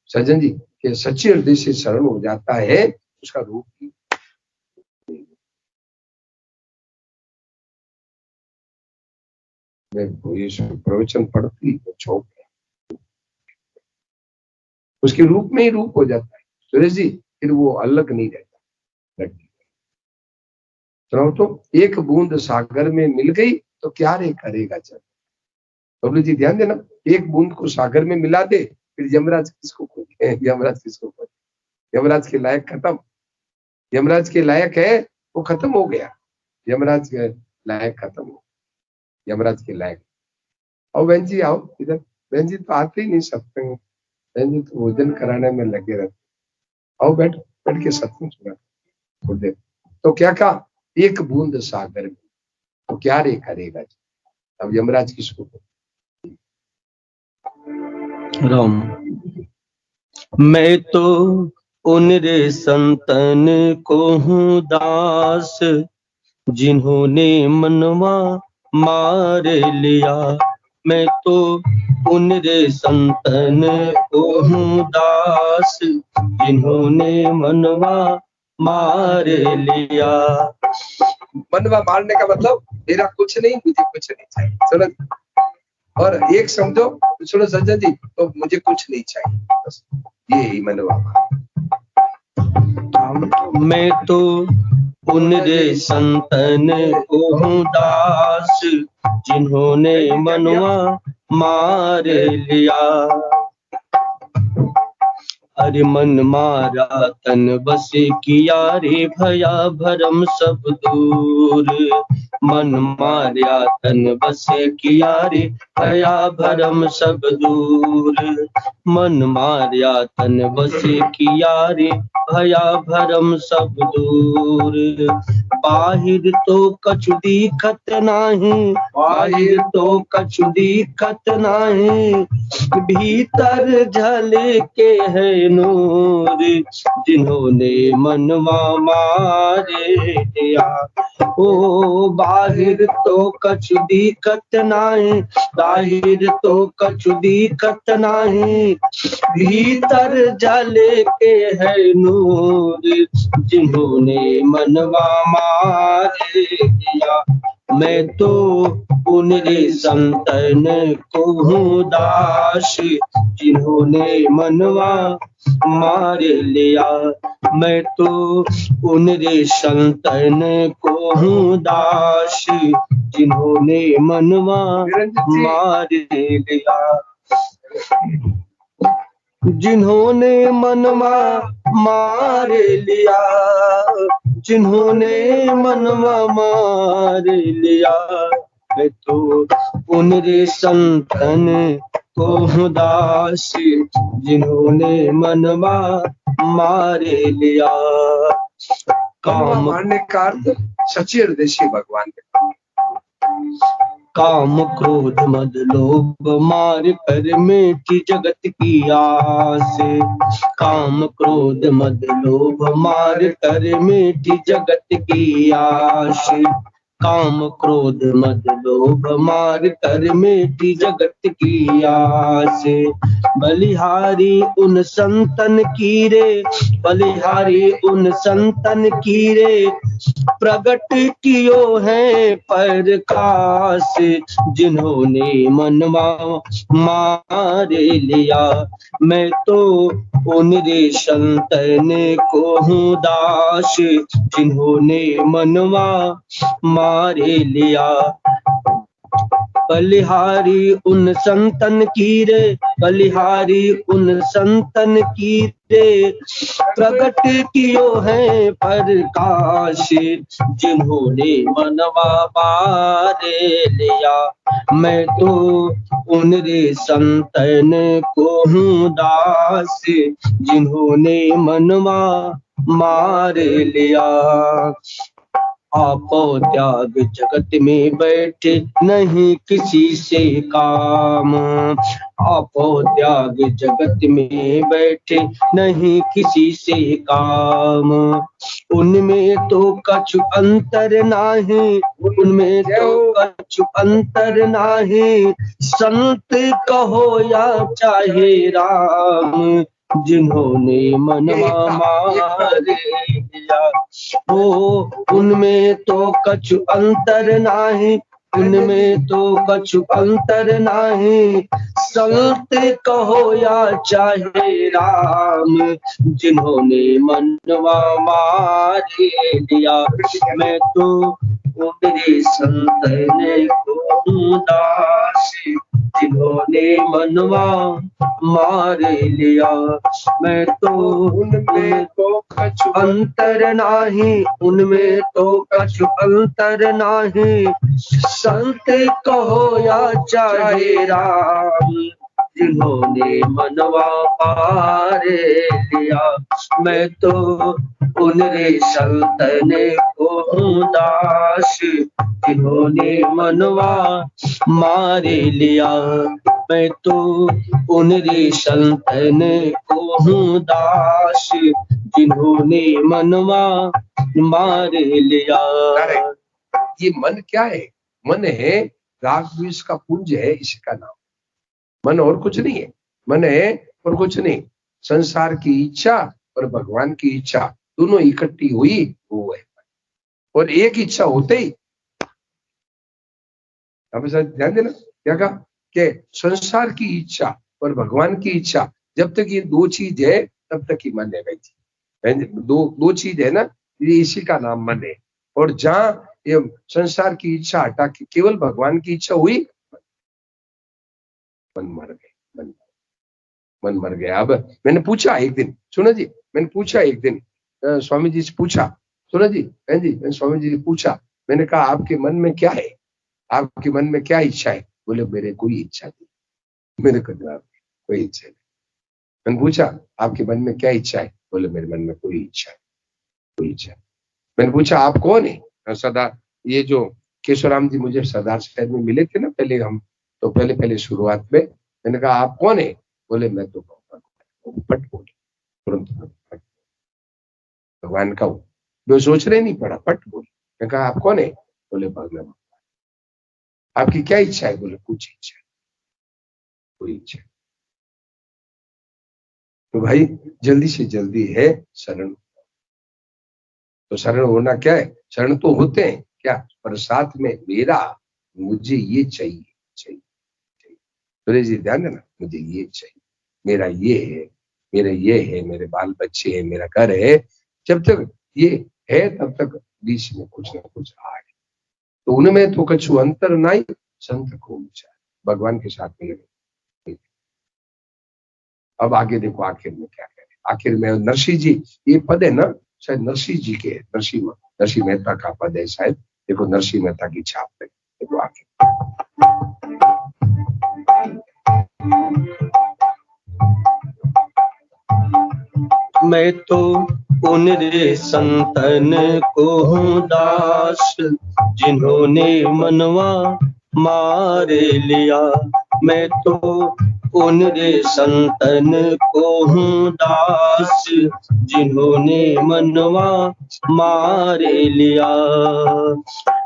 सज्जन जी, कि सच्चे हृदय से शरण हो जाता है, उसका रूप ही। मैं ये प्रवचन पढ़ती तो चौंक गया, उसके रूप में ही रूप हो जाता है सुरेश जी, फिर वो अलग नहीं रहता। सुनाओ तो, एक बूंद सागर में मिल गई तो क्या रे करेगा जब। बबलू जी ध्यान देना, एक बूंद को सागर में मिला दे, फिर यमराज किसको खोजे, यमराज किसको खोजे, यमराज के लायक खत्म, यमराज के लायक है वो खत्म हो गया, यमराज के लायक खत्म हो, यमराज के लायक। और बहन जी आओ इधर, बहन जी तो आते ही नहीं सत्संग, बहन जी तो भोजन कराने में लगे रहते। आओ बैठ, बैठ के सत्संग सुना थोड़ी देर। तो क्या कहा, एक बूंद सागर में तो क्या रे करेगा। अब यमराज किसको खोजे? राम। मैं तो उन रे संतन को हूँ दास, जिन्होंने मनवा मार लिया। मैं तो उन रे संतन को हूँ दास, जिन्होंने मनवा मार लिया। मनवा मारने का मतलब मेरा कुछ नहीं, मुझे कुछ नहीं चाहिए। सुनो, और एक समझो, सुनो सज्जन जी, तो मुझे कुछ नहीं चाहिए, बस ये मनवा। मैं तो उन रे संतन को हूँ दास, जिन्होंने मनवा मार लिया। अरे मन मारा तन बस किया रे, भया भरम सब दूर। मन मारा तन बस किया रे, भया भरम सब दूर। मन मारा तन बस किया रे, भया भरम सब दूर। बाहिर तो कछु दिखत नाही, बाहिर तो कछु दिखत नाही, भीतर झलके है नूर। जिन्होंने मनवा मारे दिया, ओ बाहिर तो कछु दिखत नाही, बाहिर तो कछु दिखत नाही, भीतर झलके है नूर। जिन्होंने मनवा मारे दिया। मैं तो उन रे संतन को हूँ दास, जिन्होंने मनवा मार लिया। मैं तो उन रे संतन को हूँ दास, जिन्होंने मनवा मार लिया। जिन्होंने मनवा मार लिया, जिन्होंने मनवा मार लिया, मैं तो उन रे संतन को हूँ दास, जिन्होंने मनवा मार लिया। काम मारने का अर्थ सच्चे हृदय से भगवान के काम क्रोध मद लोभ मार कर मेटी जगत की आस, काम क्रोध मद लोभ मार कर मेटी जगत की आस, काम क्रोध मद लोभ मार कर मेटी जगत की आस। बलिहारी उन संतन की रे, बलिहारी उन संतन की रे, प्रगट कियो है प्रकाश, जिन्होंने मनवा मार लिया, मैं तो उन रे संतन को हूँ दास, जिन्होंने मनवा मार लिया। बलिहारी उन संतन की रे, बलिहारी उन संतन की रे, प्रगट कियो है प्रकाश, जिन्होंने मनवा मार लिया, मैं तो उन रे संतन को हूँ दास, जिन्होंने मनवा मार लिया। आपो त्याग जगत में बैठे नहीं किसी से काम, आपो त्याग जगत में बैठे नहीं किसी से काम, उनमें तो कछु अंतर नाही, उनमें तो कछु अंतर नाही, संत कहो या चाहे राम, जिन्होंने मनवा मार लिया। ओ उनमें तो कछु अंतर नाही, उनमें तो कछु अंतर नाही, संत कहो या चाहे राम, जिन्होंने मनवा मार लिया, मैं तो उनरे संतन को हूँ दास, जिन्होंने मनवा मार लिया, मैं तो उनमें तो कछु अंतर नाही, उनमें तो कछु अंतर नाही, संत कहो या चाहे राम, जिन्होंने मनवा मार लिया, मैं तो उन रे संतन को हूँ दास, जिन्होंने मनवा मार लिया, मैं तो उन रे संतन को हूँ दास, जिन्होंने मनवा मार लिया। ये मन क्या है? मन है राग द्वेष का पुंज है, इसका नाम मन, और कुछ नहीं है। मन है और कुछ नहीं, संसार की इच्छा और भगवान की इच्छा दोनों इकट्ठी हुई वो है। और एक इच्छा होते ही आप ध्यान देना क्या कहा कि संसार की इच्छा और भगवान की इच्छा, जब तक ये दो चीज है तब तक ही मन है भाई। दो चीज है ना, ये इसी का नाम मन है। और जहां ये संसार की इच्छा हटा के केवल भगवान की इच्छा हुई, मन मर गए, मन मर गया। अब मैंने पूछा एक दिन, सुनो जी, मैंने पूछा एक दिन स्वामी जी से पूछा, सुनो जी बहन जी, मैंने स्वामी जी से पूछा, मैंने कहा आपके मन में क्या है, आपके मन में क्या इच्छा है? बोले मेरे कोई इच्छा नहीं, मेरे को कोई इच्छा नहीं। मैंने पूछा आपके मन में क्या इच्छा है? बोले मेरे मन में कोई इच्छा है, कोई इच्छा है। मैंने पूछा आप कौन है? सरदार, ये जो केशवराम जी मुझे सरदार शहर में मिले थे ना पहले, हम तो पहले शुरुआत में, मैंने कहा आप कौन है? बोले मैं तो पट बोले, तुरंत भगवान का हूँ, जो सोच रहे नहीं पड़ा, पट बोले। मैंने कहा आप कौन है? बोले भगवान। आपकी क्या इच्छा है? बोले कुछ इच्छा है, कोई इच्छा। तो भाई जल्दी से जल्दी है शरण। तो शरण होना क्या है? शरण तो होते हैं क्या, पर साथ में मेरा, मुझे ये चाहिए, चाहिए, चाहिए। तो जी ध्यान देना, मुझे ये चाहिए, मेरा ये है, मेरे ये है, मेरे बाल बच्चे है, मेरा घर है। जब तक ये है तब तक बीच में कुछ ना कुछ आए। तो उनमें तो कछु अंतर नहीं, संत को ऊंचा भगवान के साथ मिले। अब आगे देखो आखिर में क्या कह रहे हैं। आखिर में नरसिंह जी, ये पद है ना शायद नरसिंह जी के, नरसिंह मेहता का पद है शायद। देखो नरसिंह मेहता की छाप है, देखो आखिर। मैं तो उन रे संतन को हूँ दास, जिन्होंने मनवा मारे लिया। मैं तो उन रे संतन को हूँ दास, जिन्होंने मनवा मारे लिया।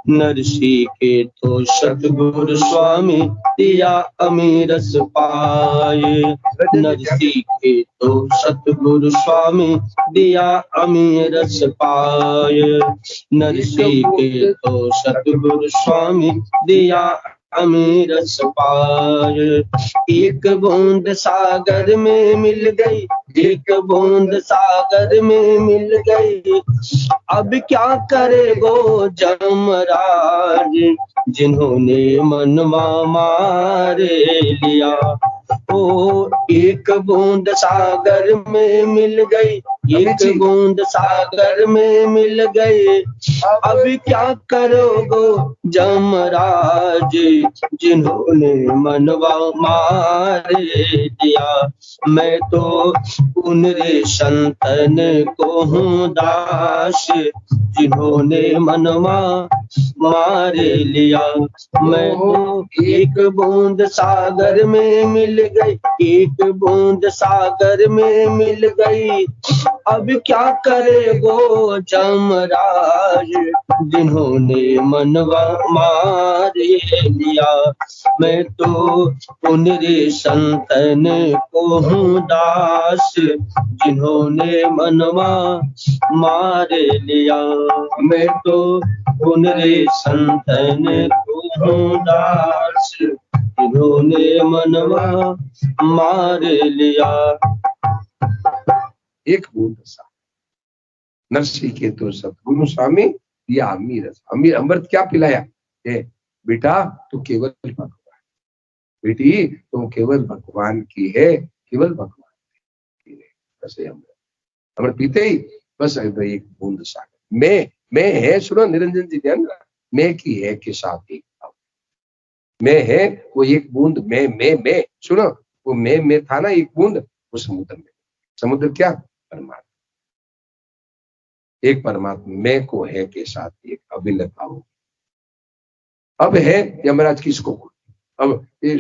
नरसिंह के तो सतगुरु स्वामी दिया अमीरस पाए। नरसिंह के तो सतगुरु स्वामी दिया अमीरस पाए। नरसिंह के तो सतगुरु स्वामी दिया अमीरस पाए। एक बूंद सागर में मिल गई, एक बूंद सागर में मिल गई। अब क्या करे गो जमराज, जिन्होंने मनवा मारे लिया। ओ एक बूंद सागर में मिल गई, एक बूंद सागर में मिल गई। अब क्या करोगो जमराज, जिन्होंने मनवा मारे दिया। मैं तो उन रे संतन को हूँ दास, जिन्होंने मनवा मारे लिया। मैं तो एक बूंद सागर में मिल गई, एक बूंद सागर में मिल गई। अब क्या करे गो जमराज, जिन्होंने मनवा मारे लिया। मैं तो उन रे संतन को हूँ दास, जिन्होंने मनवा मारे लिया। मैं तो उन रे संतन को हूँ दास, जिन्होंने मनवा मार लिया। एक बूंद सा नरसिंह के तो सतगुरु स्वामी दिया अमीरस, अमीर अमृत क्या पिलाया? बेटा तू केवल भगवान, बेटी तुम केवल भगवान की है, केवल भगवान की है। बस अमृत पीते ही बस एक बूंद सागर मैं है। सुनो निरंजन जी ध्यान, मैं की है के साथ एक मैं है, वो एक बूंद मैं सुनो, वो मैं था ना एक बूंद, वो समुद्र में, समुद्र क्या? परमात्मा, एक परमात्मा मैं को है के साथ एक अभिन्नता हो। अब है यमराज किसको? अब ये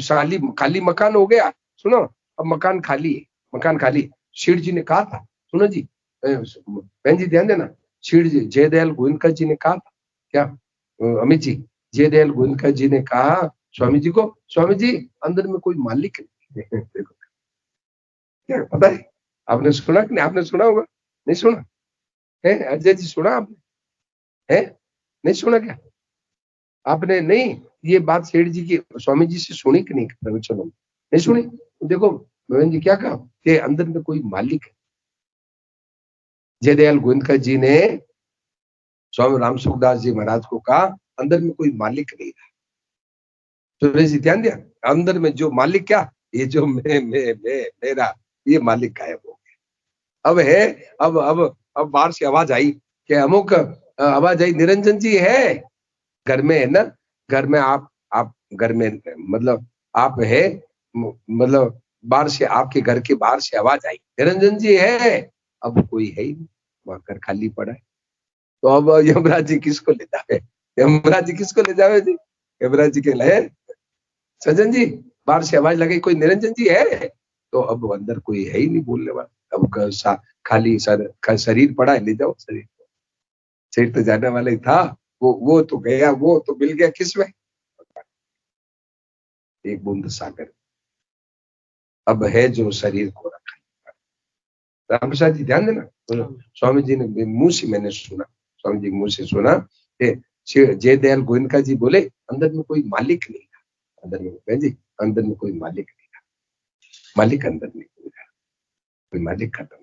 खाली मकान हो गया। सुनो अब मकान खाली है, मकान खाली। शेठ जी ने कहा था, सुनो जी बहन जी ध्यान देना, शेठ जी जयदयाल गोयनका जी ने कहा था क्या अमित जी, जयदयाल गोयनका जी ने कहा स्वामी जी को, स्वामी जी अंदर में कोई मालिक नहीं। देखो क्या पता है, आपने सुना कि नहीं? आपने सुना होगा, नहीं सुना है? अजय जी सुना आपने? है नहीं सुना क्या आपने? नहीं, ये बात सेठ जी की स्वामी जी से सुनी कि नहीं? प्रवचन नहीं सुनी? देखो मोहन जी क्या कहा कि अंदर में कोई मालिक है। जयदयाल गोयनका जी ने स्वामी राम सुखदास जी महाराज को कहा अंदर में कोई मालिक नहीं था। सुरेश जी ध्यान दिया, अंदर में जो मालिक क्या, ये जो मैं मेरा, ये मालिक गायब हो गया। अब है, अब बाहर से आवाज आई कि अमुक आवाज आई, निरंजन जी है घर में, है ना घर में, आप घर में, मतलब आप है, मतलब बाहर से, आपके घर के बाहर से आवाज आई निरंजन जी है। अब कोई है ही नहीं, वहां घर खाली पड़ा है। तो अब यमराज जी किसको ले जावे? यमराज जी किसको ले जावे जी? यमराज जी के लाए सज्जन जी, बाहर से आवाज लगी कोई निरंजन जी है, तो अब अंदर कोई है ही नहीं बोलने वाला। अब खाली शरीर पड़ा है, ले जाओ शरीर तो जाने वाला ही था, वो तो गया, वो तो मिल गया किसमें? एक बूंद सागर। अब है जो शरीर को रखा। राम प्रसाद जी ध्यान देना, तो स्वामी जी ने मुंह से मैंने सुना, स्वामी जी मुंह से सुना जयदयाल गोयनका जी बोले अंदर में कोई मालिक नहीं था, अंदर में जी अंदर में कोई मालिक नहीं था, मालिक अंदर नहीं था, कोई मालिक खत्म।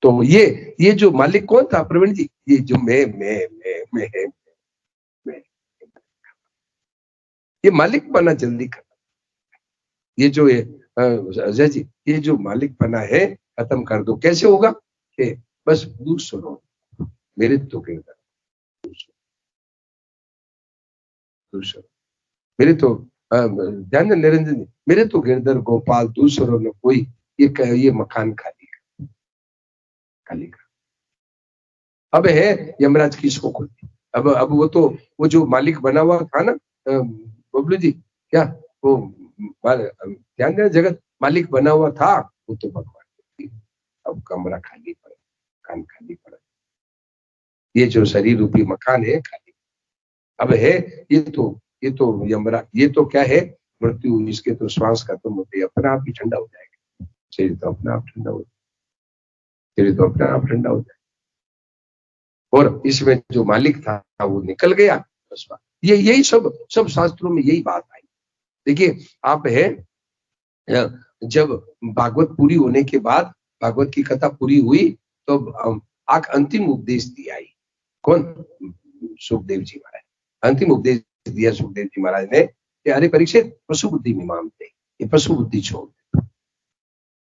तो ये जो मालिक कौन था प्रवीण जी? ये जो मैं ये मालिक बना जल्दी खत्म। ये जो है अजय जी, ये जो मालिक बना है खत्म कर दो। कैसे होगा कि बस दूर सुनो, मेरे तो किरदार दूसरो, मेरे तो ध्यान दें निरंजन जी, मेरे तो गिरधर गोपाल दूसरों ने कोई, ये मकान खाली का। अब है यमराज की शोक होती। अब वो जो मालिक बना हुआ था ना बबलू जी, क्या वो ध्यान दें, जगत मालिक बना हुआ था, वो तो भगवान। अब कमरा खाली पड़ा, मकान खाली पड़ा, ये जो शरीर रूपी मकान है खाली। अब है ये तो यमराज, ये तो क्या है, मृत्यु, इसके तो श्वास खत्म होते ही अपने आप ही ठंडा हो जाएगा। शरीर तो अपने आप ठंडा हो जाएगा, और इसमें जो मालिक था वो निकल गया। बस बात ये, यही सब शास्त्रों में यही बात आई। देखिए आप है, जब भागवत पूरी होने के बाद, भागवत की कथा पूरी हुई तो अंतिम उपदेश दिया। कौन? सुखदेव जी महाराज। अंतिम उपदेश दिया सुखदेव जी महाराज ने कि अरे परीक्षित, पशु बुद्धि में मानते, ये पशु बुद्धि छोड़ दे,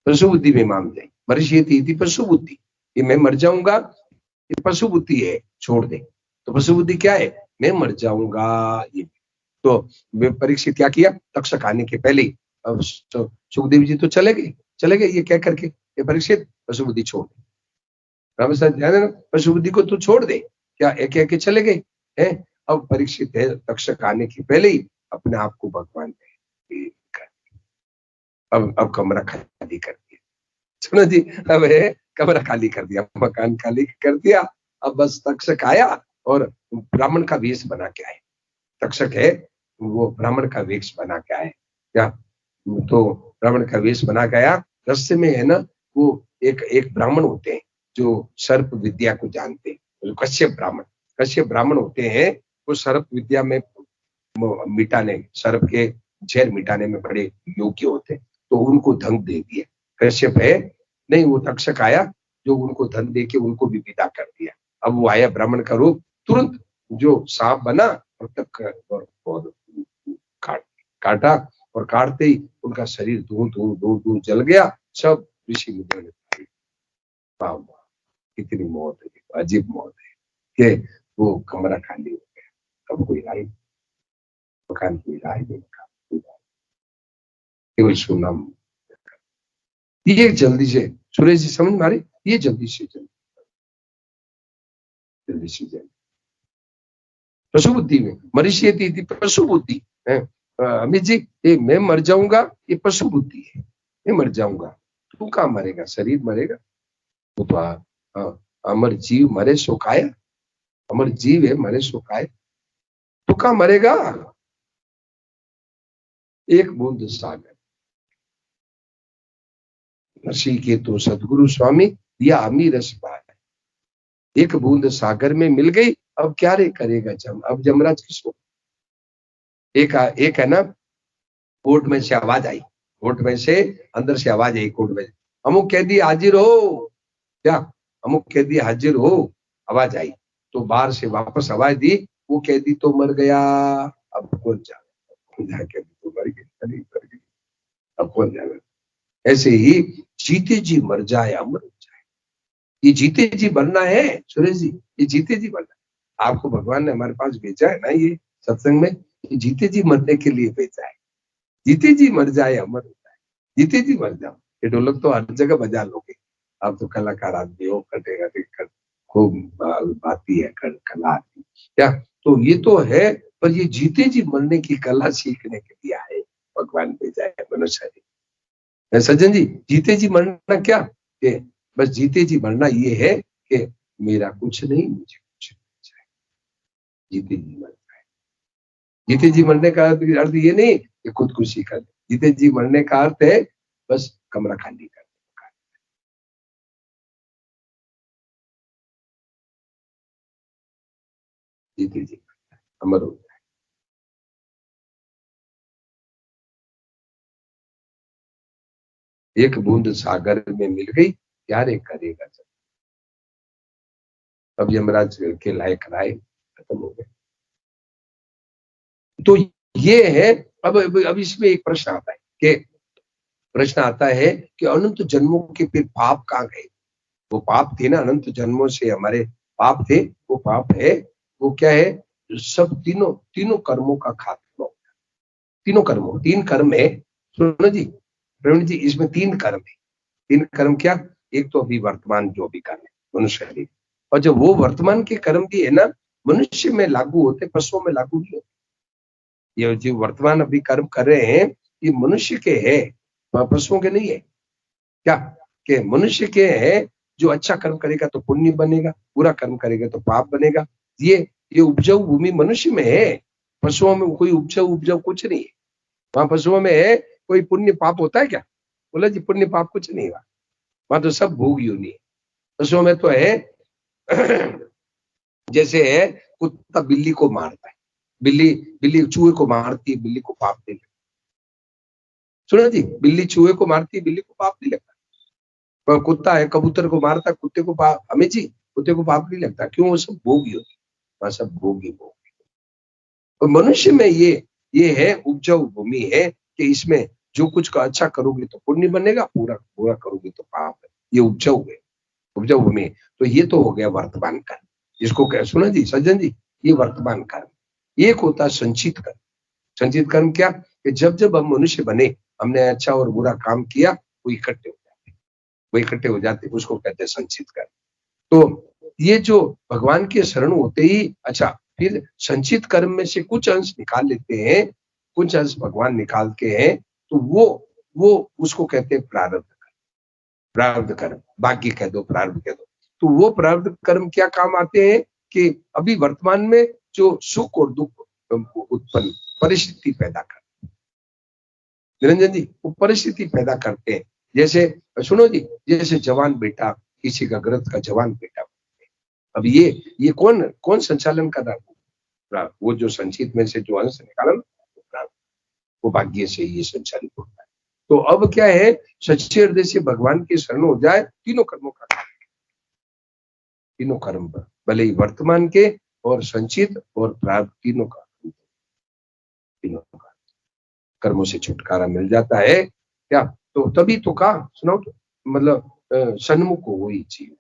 पशु बुद्धि में मानते, मरीषि पशु बुद्धि, ये मैं मर जाऊंगा, ये पशु बुद्धि है, छोड़ दे। तो पशु बुद्धि क्या है? मैं मर जाऊंगा। ये तो परीक्षित क्या किया? तक्षक आने के पहले ही सुखदेव जी तो चले गए ये कह करके, ये परीक्षित पशु बुद्धि छोड़ दे, राम ध्यान है, पशु बुद्धि को तू छोड़ दे, क्या एक एक चले गए हैं। अब परीक्षित है तक्षक आने के पहले ही अपने आप को भगवान ने अब कमरा खाली कर दिया। सुनो जी, अब है कमरा खाली कर दिया, मकान खाली कर दिया। अब बस तक्षक आया और ब्राह्मण का वेश बना के आए। तक्षक है वो ब्राह्मण का वेश बना के आए, क्या तो ब्राह्मण का वेश बना के आया। रस्ते में है ना, वो एक ब्राह्मण होते हैं जो सर्प विद्या को जानते हैं, कश्यप ब्राह्मण होते हैं। वो सर्प विद्या में मिटाने, सर्प के झेर मिटाने में बड़े योग्य होते हैं, तो उनको धन दे दिया। कश्यप है नहीं, वो तक्षक आया जो उनको धन दे के उनको भी विदा कर दिया। अब वो आया ब्राह्मण का रूप, तुरंत जो सांप बना और काटा, और काटते ही उनका शरीर दूर जल गया। सब ऋषि मुनियों ने कितनी मौत है, अजीब मौत है कि वो कमरा खाली हो गया। अब कोई राय, मकान कोई राय नहीं, केवल सुनम। ये जल्दी से सुरेश जी समझ मारे, ये जल्दी से पशु बुद्धि में मरीषि पशु बुद्धि है। अमित जी, ये मैं मर जाऊंगा, ये पशु बुद्धि है, मैं मर जाऊंगा। तू कहाँ मरेगा? शरीर मरेगा। वो तो अमर जीव मरे सो काया, अमर जीव है मरे सो काया। तू कहाँ मरेगा? एक बूंद सागर, ऋषि के तो सदगुरु स्वामी दिया अमी रस पाया। एक बूंद सागर में मिल गई, अब क्या रे करेगा अब जमराज किसको? एक है ना, कोर्ट में से आवाज आई, कोर्ट में से अंदर से आवाज आई, कोर्ट में अमुक कैदी हाजिर हो, क्या अमुक कैदी हाजिर हो, आवाज आई। तो बाहर से वापस आवाज दी, वो कैदी तो मर गया, अब कौन जाए? कैदी तो मर गई, अब कौन जाए? ऐसे ही जीते जी मर जाए अमर हो जाए। ये जीते जी मरना है सुरेश जी, ये जीते जी मरना है। आपको भगवान ने हमारे पास भेजा है ना ये सत्संग में, ये जीते जी मरने के लिए भेजा है। जीते जी मर जाए अमर हो जाए, जीते जी मर जाओ। ये ढोलक तो हर जगह बजा लोगे, आप तो कलाकार आदमी हो, कटेगा खूब बाती है, कला आती क्या। तो ये तो है, पर ये जीते जी मरने की कला सीखने के लिए आए, भगवान भेजा है मनुष्य। सज्जन जी, जीते जी मरना क्या, कि बस जीते जी मरना ये है कि मेरा कुछ नहीं, मुझे कुछ नहीं चाहिए, जीते जी मर जाए। जीते जी मरने का अर्थ ये नहीं कि खुदकुशी कर, जीते जी मरने का अर्थ है बस कमरा खाली कर, जीते जी अमर हो जाए। एक बूंद सागर में मिल गई, क्या रे करेगा जब। अब यमराज के लायक राय खत्म हो गए। तो ये है, अब इसमें एक प्रश्न आता है कि प्रश्न आता है कि अनंत जन्मों के फिर पाप कहाँ गए? वो पाप थे ना, अनंत जन्मों से हमारे पाप थे, वो पाप है, वो क्या है? सब तीनों तीनों कर्मों का खात्मा। तीनों कर्मों, 3 कर्म है। सुनो जी प्रवीण जी, इसमें 3 कर्म है। 3 कर्म क्या? एक तो अभी वर्तमान जो भी कर्म है मनुष्य शरीर, और जो वो वर्तमान के कर्म भी है ना, मनुष्य में लागू होते, पशुओं में लागू नहीं होते। ये जो वर्तमान अभी कर्म कर रहे हैं, ये मनुष्य के है, पशुओं के नहीं है। क्या कि मनुष्य के है? जो अच्छा कर्म करेगा तो पुण्य बनेगा, बुरा कर्म करेगा तो पाप बनेगा। ये उपजाऊ भूमि मनुष्य में है, पशुओं में कोई उपजाऊ कुछ नहीं है। वहां पशुओं में है कोई पुण्य पाप होता है क्या? बोला जी पुण्य पाप कुछ नहीं हुआ, वहां तो सब भोग योनि है। पशुओं में तो है जैसे है कुत्ता बिल्ली को मारता है, बिल्ली बिल्ली चूहे को मारती है, बिल्ली को पाप नहीं लगता। सुनो जी, बिल्ली चूहे को मारती है, बिल्ली को पाप नहीं लगता। पर कुत्ता है कबूतर को मारता, कुत्ते को पाप, हमें जी कुत्ते को पाप नहीं लगता। क्यों? वो सब भोग योनि, वहां सब भोग ही भोग। और मनुष्य में ये है उपजाऊ भूमि है कि इसमें जो कुछ का अच्छा करोगे तो पुण्य बनेगा, पूरा बुरा करोगे तो पाप है। ये उपजाऊ है, उपजाऊ भूमि है। तो ये तो हो गया वर्तमान कर्म, जिसको कह, सुना जी सज्जन जी, ये वर्तमान कर्म। एक होता है संचित कर्म। संचित कर्म क्या? कि जब जब हम मनुष्य बने, हमने अच्छा और बुरा काम किया, वो इकट्ठे हो जाते, वो इकट्ठे हो जाते, उसको कहते हैं संचित कर्म। तो ये जो भगवान के शरण होते ही, अच्छा फिर संचित कर्म में से कुछ अंश निकाल लेते हैं, कुछ अंश भगवान निकालते हैं, तो वो उसको कहते हैं प्रारब्ध कर्म। प्रारब्ध कर्म, बाकी कह दो, प्रारब्ध कह दो। तो वो प्रारब्ध कर्म क्या काम आते हैं? कि अभी वर्तमान में जो सुख और दुख उत्पन्न परिस्थिति पैदा कर, निरंजन जी वो परिस्थिति पैदा करते हैं। जैसे सुनो जी, जैसे जवान बेटा, किसी का ग्रस्त का जवान बेटा, अब ये कौन कौन संचालन कर रहा है? वो जो संचित में से जो अंश निकाला ना, वो भाग्य से ये संचालित होता है। तो अब क्या है? सच्चे हृदय से भगवान की शरण हो जाए, तीनों कर्मों का, तीनों कर्म पर, भले ही वर्तमान के और संचित और प्रारब्ध, तीनों का कर्मों से छुटकारा मिल जाता है। क्या? तो तभी तो कहा, सुनाओ तो, मतलब सन्मुख हो ही जीव।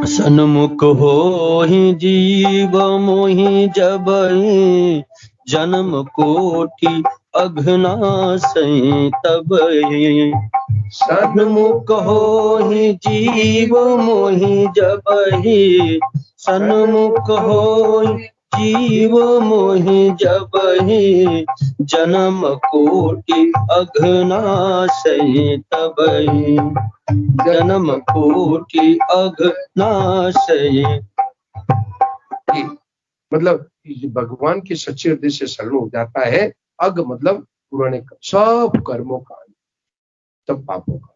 सन्मुख हो ही जीव मोहि जबहि, जन्म कोटि अघनासहि तबहि। सन्मुख हो ही जीव मोहि जबहि, सन्मुख हो जीव मोहि जबहि, जन्म कोटि अघनासहि तबहि। जन्म कोटि अघनासहि। मतलब भगवान के सच्चे हृदय से शरण हो जाता है। अग मतलब पुराने सब कर्मों का, सब पापों का,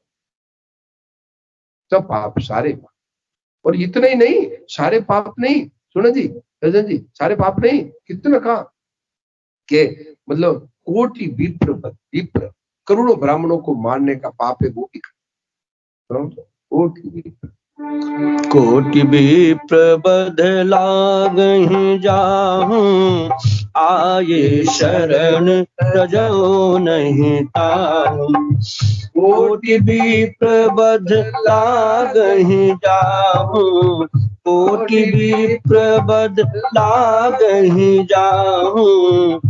सब पाप, सारे पाप। और इतना ही नहीं, सारे पाप नहीं, सुनो जी रजन जी, सारे पाप नहीं, कितना कहा कि मतलब कोटि विप्र करोड़ों ब्राह्मणों को मारने का पाप है, वो भी कोटि विप्र। कोटि विप्र बध लागहि जाहूं, आये शरण तजो नहीं ताहूं। कोटि विप्र बध लागहि जाहूं, कोटि विप्र बध लागहि जाहूं,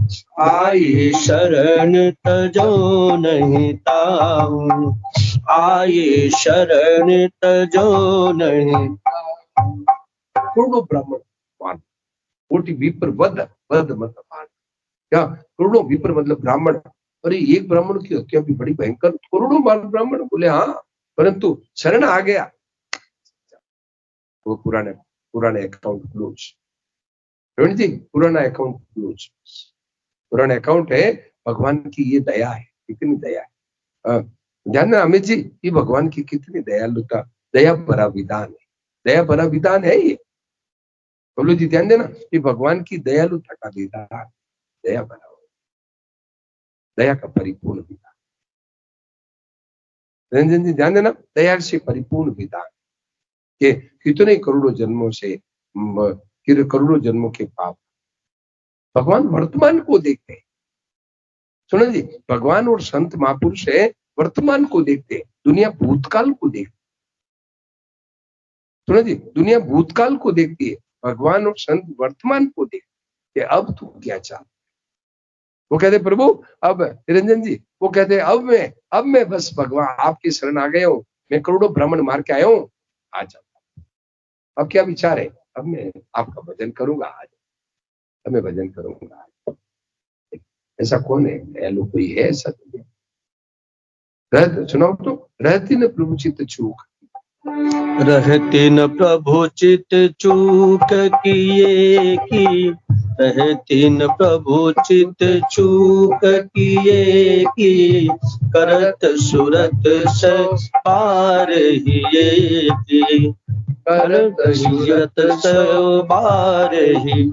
आये शरण तजो नहीं ताहूं। आये शरण तजो नहीं। करोड़ों ब्राह्मण मान, कोटि विप्र वध मतलब मान, क्या? करोड़ों विप्र मतलब ब्राह्मण। अरे एक ब्राह्मण की हत्या भी बड़ी भयंकर, करोड़ों ब्राह्मण बोले हाँ, परंतु शरण आ गया, वो पुराने अकाउंट क्लोज। जी पुराना अकाउंट क्लोज, पुराना अकाउंट है। भगवान की ये दया है, कितनी दया है। ध्यान ना अमित जी, ये भगवान की कितनी दयालुता, दया भरा विधान है, दया भरा विधान है ये। बोलो जी ध्यान देना, ये भगवान की दयालुता का विधान, दया भरा, दया का परिपूर्ण विधान। रंजन जी ध्यान देना, दया से परिपूर्ण विधान के कितने करोड़ों जन्मों से, करोड़ों जन्मों के पाप भगवान वर्तमान को देखते हैं। सुनो जी, भगवान और संत महापुरुष है वर्तमान को देखते, दुनिया भूतकाल को देखती। सुनो जी, दुनिया भूतकाल को देखती है, भगवान और संत वर्तमान को देखते। अब तू क्या चाहता? वो कहते प्रभु अब निरंजन जी, वो कहते अब मैं बस भगवान आपकी शरण आ गया हूँ, मैं करोड़ों ब्राह्मण मार के आया हूँ, आ जाता। अब क्या विचार है? अब मैं आपका भजन करूंगा आज, अब मैं भजन करूंगा। ऐसा कौन है? दयालु कोई है ऐसा? सुनाओ तो, रहती न प्रभु चित्त चूक, रहती न प्रभु चित चूक किए की, रहती न प्रभु चित चूक किए की, करत सुरत से पार हिए की, करत सुरत से पार ही।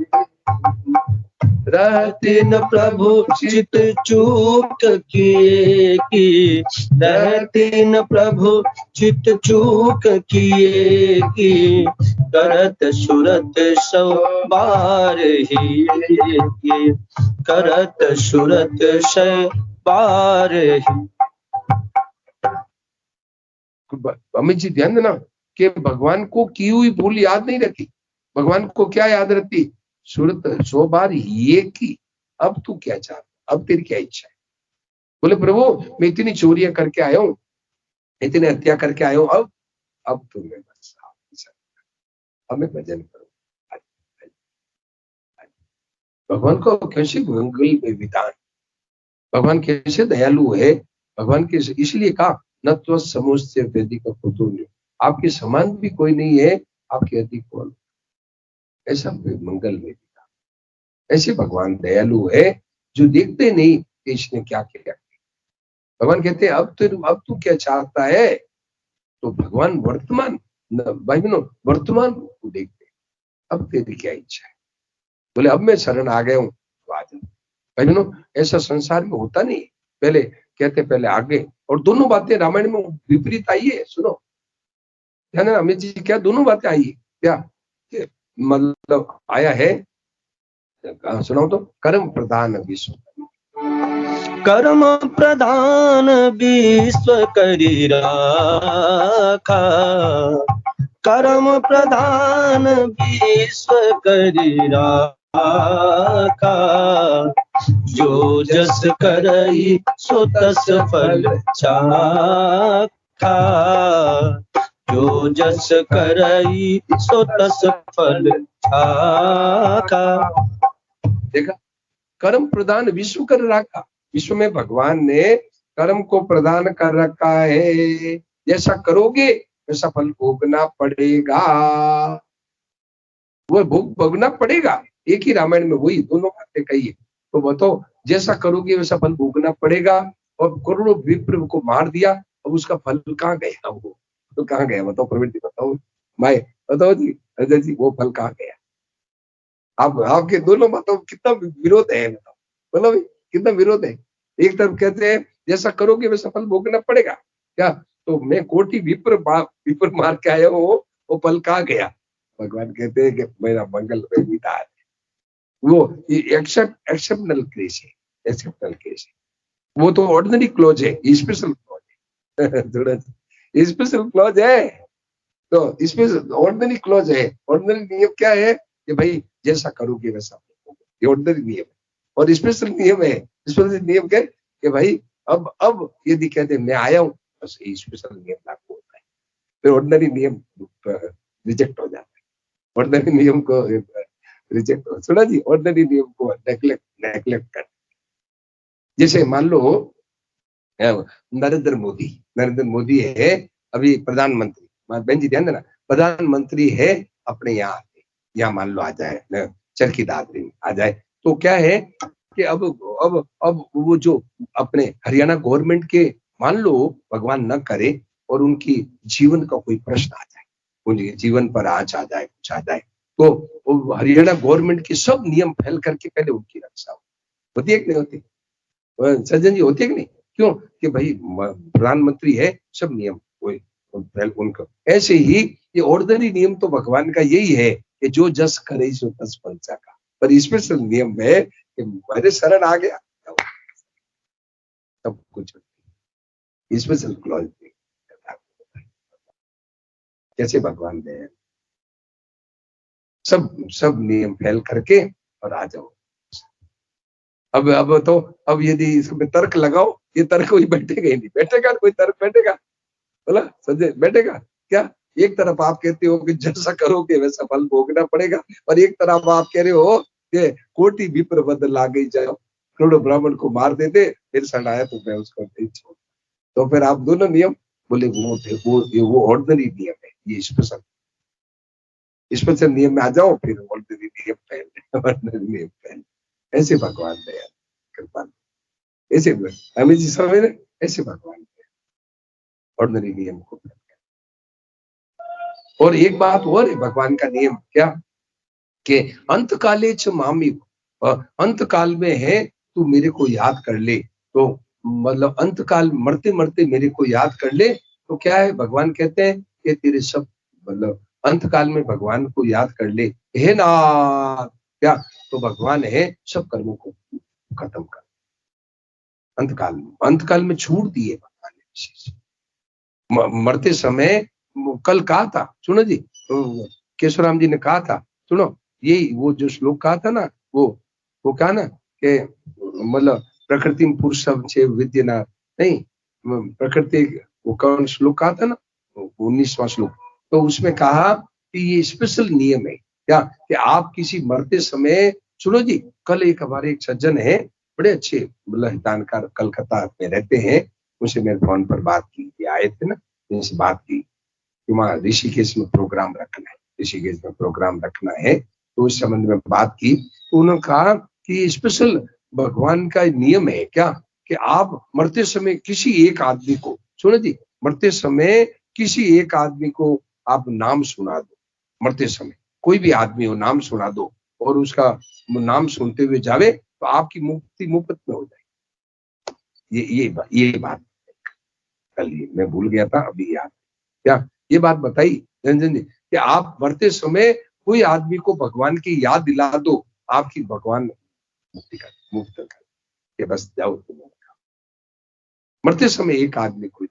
रहती न प्रभु चित चूक किए की, रहती न प्रभु चित चूक किए की, करत सुरत सौ बार ही की, करत सुरत से बार ही। अमित जी ध्यान देना कि भगवान को की हुई भूल याद नहीं रहती। भगवान को क्या याद रहती? सूरत 100 बार ये की, अब तू क्या चाहता, अब तेरी क्या इच्छा है? बोले प्रभु मैं इतनी चोरियां करके आया हूँ, इतनी हत्या करके आया हूँ, अब तू मैं बस अब मैं भजन करूँ। भगवान को कैसे मंगल में विधान, भगवान कैसे दयालु है, भगवान के इसलिए कहा न तो समोस्य वेदी का पुतुल्य, आपके समान भी कोई नहीं है, आपके अधिक कौन? ऐसा मंगल में विधान। ऐसे भगवान दयालु है जो देखते नहीं कि इसने क्या किया। भगवान कहते हैं अब तू क्या चाहता है? तो भगवान वर्तमान, भाई बहनों, वर्तमान को देखते, अब तेरी क्या इच्छा है? बोले अब मैं शरण आ गया हूँ, तो आ जा। भाई बहनों, ऐसा संसार में होता नहीं। पहले कहते पहले आगे, और दोनों बातें रामायण में विपरीत आई है। सुनो ध्यान, अमित जी, क्या दोनों बातें आई है क्या? मतलब आया है, सुनाओ तो, कर्म प्रधान विश्व, कर्म प्रधान विश्व करी राखा, कर्म प्रधान विश्व करी राखा, जो जस करई सो तस फल चाखा, जो जस करई सो तस फल चाखा। देखा, कर्म प्रदान विश्व कर रखा, विश्व में भगवान ने कर्म को प्रदान कर रखा है। जैसा करोगे वैसा फल भोगना पड़ेगा, वो भोग भोगना पड़ेगा। एक ही रामायण में वही दोनों बातें कही है। तो बताओ, जैसा करोगे वैसा फल भोगना पड़ेगा। और करोड़ों विप्र को मार दिया, अब उसका फल कहाँ गया? वो तो कहाँ गया? बताओ प्रवीण, बताओ माए, बताओ जी, अजय जी, वो फल कहाँ गया? आप आपके दोनों बातों में कितना विरोध है, बताओ, बोलो भाई, कितना विरोध है। एक तरफ कहते हैं जैसा करोगे वैसा फल भोगना पड़ेगा, क्या? तो मैं कोटि विप्र मार के आया हूँ, वो फल कहाँ गया? भगवान कहते हैं कि मेरा मंगल में विधान, वो एक्सेप्शनल केस है, एक्सेप्शनल केस है। वो तो ऑर्डिनरी क्लोज है, स्पेशल क्लोज है। थोड़ा स्पेशल क्लोज है, तो इसमें ऑर्डिनरी क्लोज है। ऑर्डिनरी नियम क्या है कि भाई जैसा करोगे वैसा, ये ऑर्डिनरी नियम है। और स्पेशल नियम है, स्पेशल नियम क्या कि भाई अब यदि कहते मैं आया हूँ, बस ये स्पेशल नियम लागू होता है, फिर ऑर्डिनरी नियम रिजेक्ट हो जाता है। ऑर्डिनरी नियम को रिजेक्ट हो, सुना जी, ऑर्डिनरी नियम को नेग्लेक्ट कर। जैसे मान लो नरेंद्र मोदी है अभी प्रधानमंत्री, बहन जी ध्यान देना, प्रधानमंत्री है अपने यहाँ मान लो आ जाए, चरखी दादरी आ जाए, तो क्या है कि अब वो जो अपने हरियाणा गवर्नमेंट के, मान लो भगवान न करे और उनकी जीवन का कोई प्रश्न आ जाए, उनके जीवन पर आंच आ जाए, कुछ आ जाए, तो हरियाणा गवर्नमेंट के सब नियम फैल करके पहले उनकी रक्षा होती है कि नहीं होती? सज्जन जी, होती है कि नहीं? क्यों? कि भाई प्रधानमंत्री है, सब नियम उनका। ऐसे ही ये ऑर्डिनरी नियम तो भगवान का यही है कि जो जस करे सो तस फल चाखा, पर स्पेशल नियम है कि मेरे शरण आ गया, सब कुछ स्पेशल क्लॉज कैसे भगवान दे सब नियम फैल करके और आ जाओ। अब तो अब यदि इसमें तर्क लगाओ, ये तर्क कोई बैठेगा ही नहीं, बैठेगा कोई तर्क बैठेगा? बोला संजय बैठेगा क्या? एक तरफ आप कहते हो कि जैसा करोगे वैसा फल भोगना पड़ेगा, और एक तरफ आप कह रहे हो कि कोटि विप्र बदल ला गई जाओ, करोड़ों ब्राह्मण को मार देते फिर सड़ आया तो मैं उसको नहीं छोड़। तो फिर आप दोनों नियम बोले वो ऑर्डिनरी नियम है, ये स्पेशल नियम में आ जाओ, फिर ऑर्डिनरी नियम पहले, ऑर्डिनरी नियम पहले। ऐसे भगवान दया कृपा, ऐसे हमें जी समझ रहे, ऐसे भगवान ऑर्डिनरी नियम को। और एक बात और है भगवान का नियम क्या, कि अंत काले च मामी, अंत काल में है तू मेरे को याद कर ले, तो मतलब अंत काल मरते मरते मेरे को याद कर ले, तो क्या है भगवान कहते हैं कि तेरे सब मतलब अंत काल में भगवान को याद कर ले, हे नाथ क्या, तो भगवान है सब कर्मों को खत्म कर अंत काल में छूट दिए भगवान ने विशेष। मरते समय कल कहा था, सुनो जी, केशवराम जी ने कहा था, सुनो यही वो जो श्लोक कहा था ना, वो कहा ना कि मतलब प्रकृति में पुरुष से विद्यना नहीं, प्रकृति वो कौन श्लोक कहा था ना, 19वां श्लोक, तो उसमें कहा कि ये स्पेशल नियम है क्या, कि आप किसी मरते समय, सुनो जी, कल एक हमारे एक सज्जन है बड़े अच्छे मतलब हितानकार कलकत्ता में रहते हैं, उनसे मेरे फोन पर बात की, आए थे ना, इनसे बात की कि वहाँ ऋषिकेश में प्रोग्राम रखना है, ऋषिकेश में प्रोग्राम रखना है, तो उस संबंध में बात की, तो उन्होंने कहा कि स्पेशल भगवान का नियम है क्या, कि आप मरते समय किसी एक आदमी को, सुनो जी, मरते समय किसी एक आदमी को आप नाम सुना दो, मरते समय कोई भी आदमी हो नाम सुना दो, और उसका नाम सुनते हुए जावे तो आपकी मुक्ति मुफ्त में हो जाए। ये बात कल ये मैं भूल गया था, अभी याद क्या ये बात बताई रंजन जी, कि आप मरते समय कोई आदमी को भगवान की याद दिला दो, आपकी भगवान मुक्ति कर मुक्त कर के बस जाओ तुम। मरते समय एक आदमी को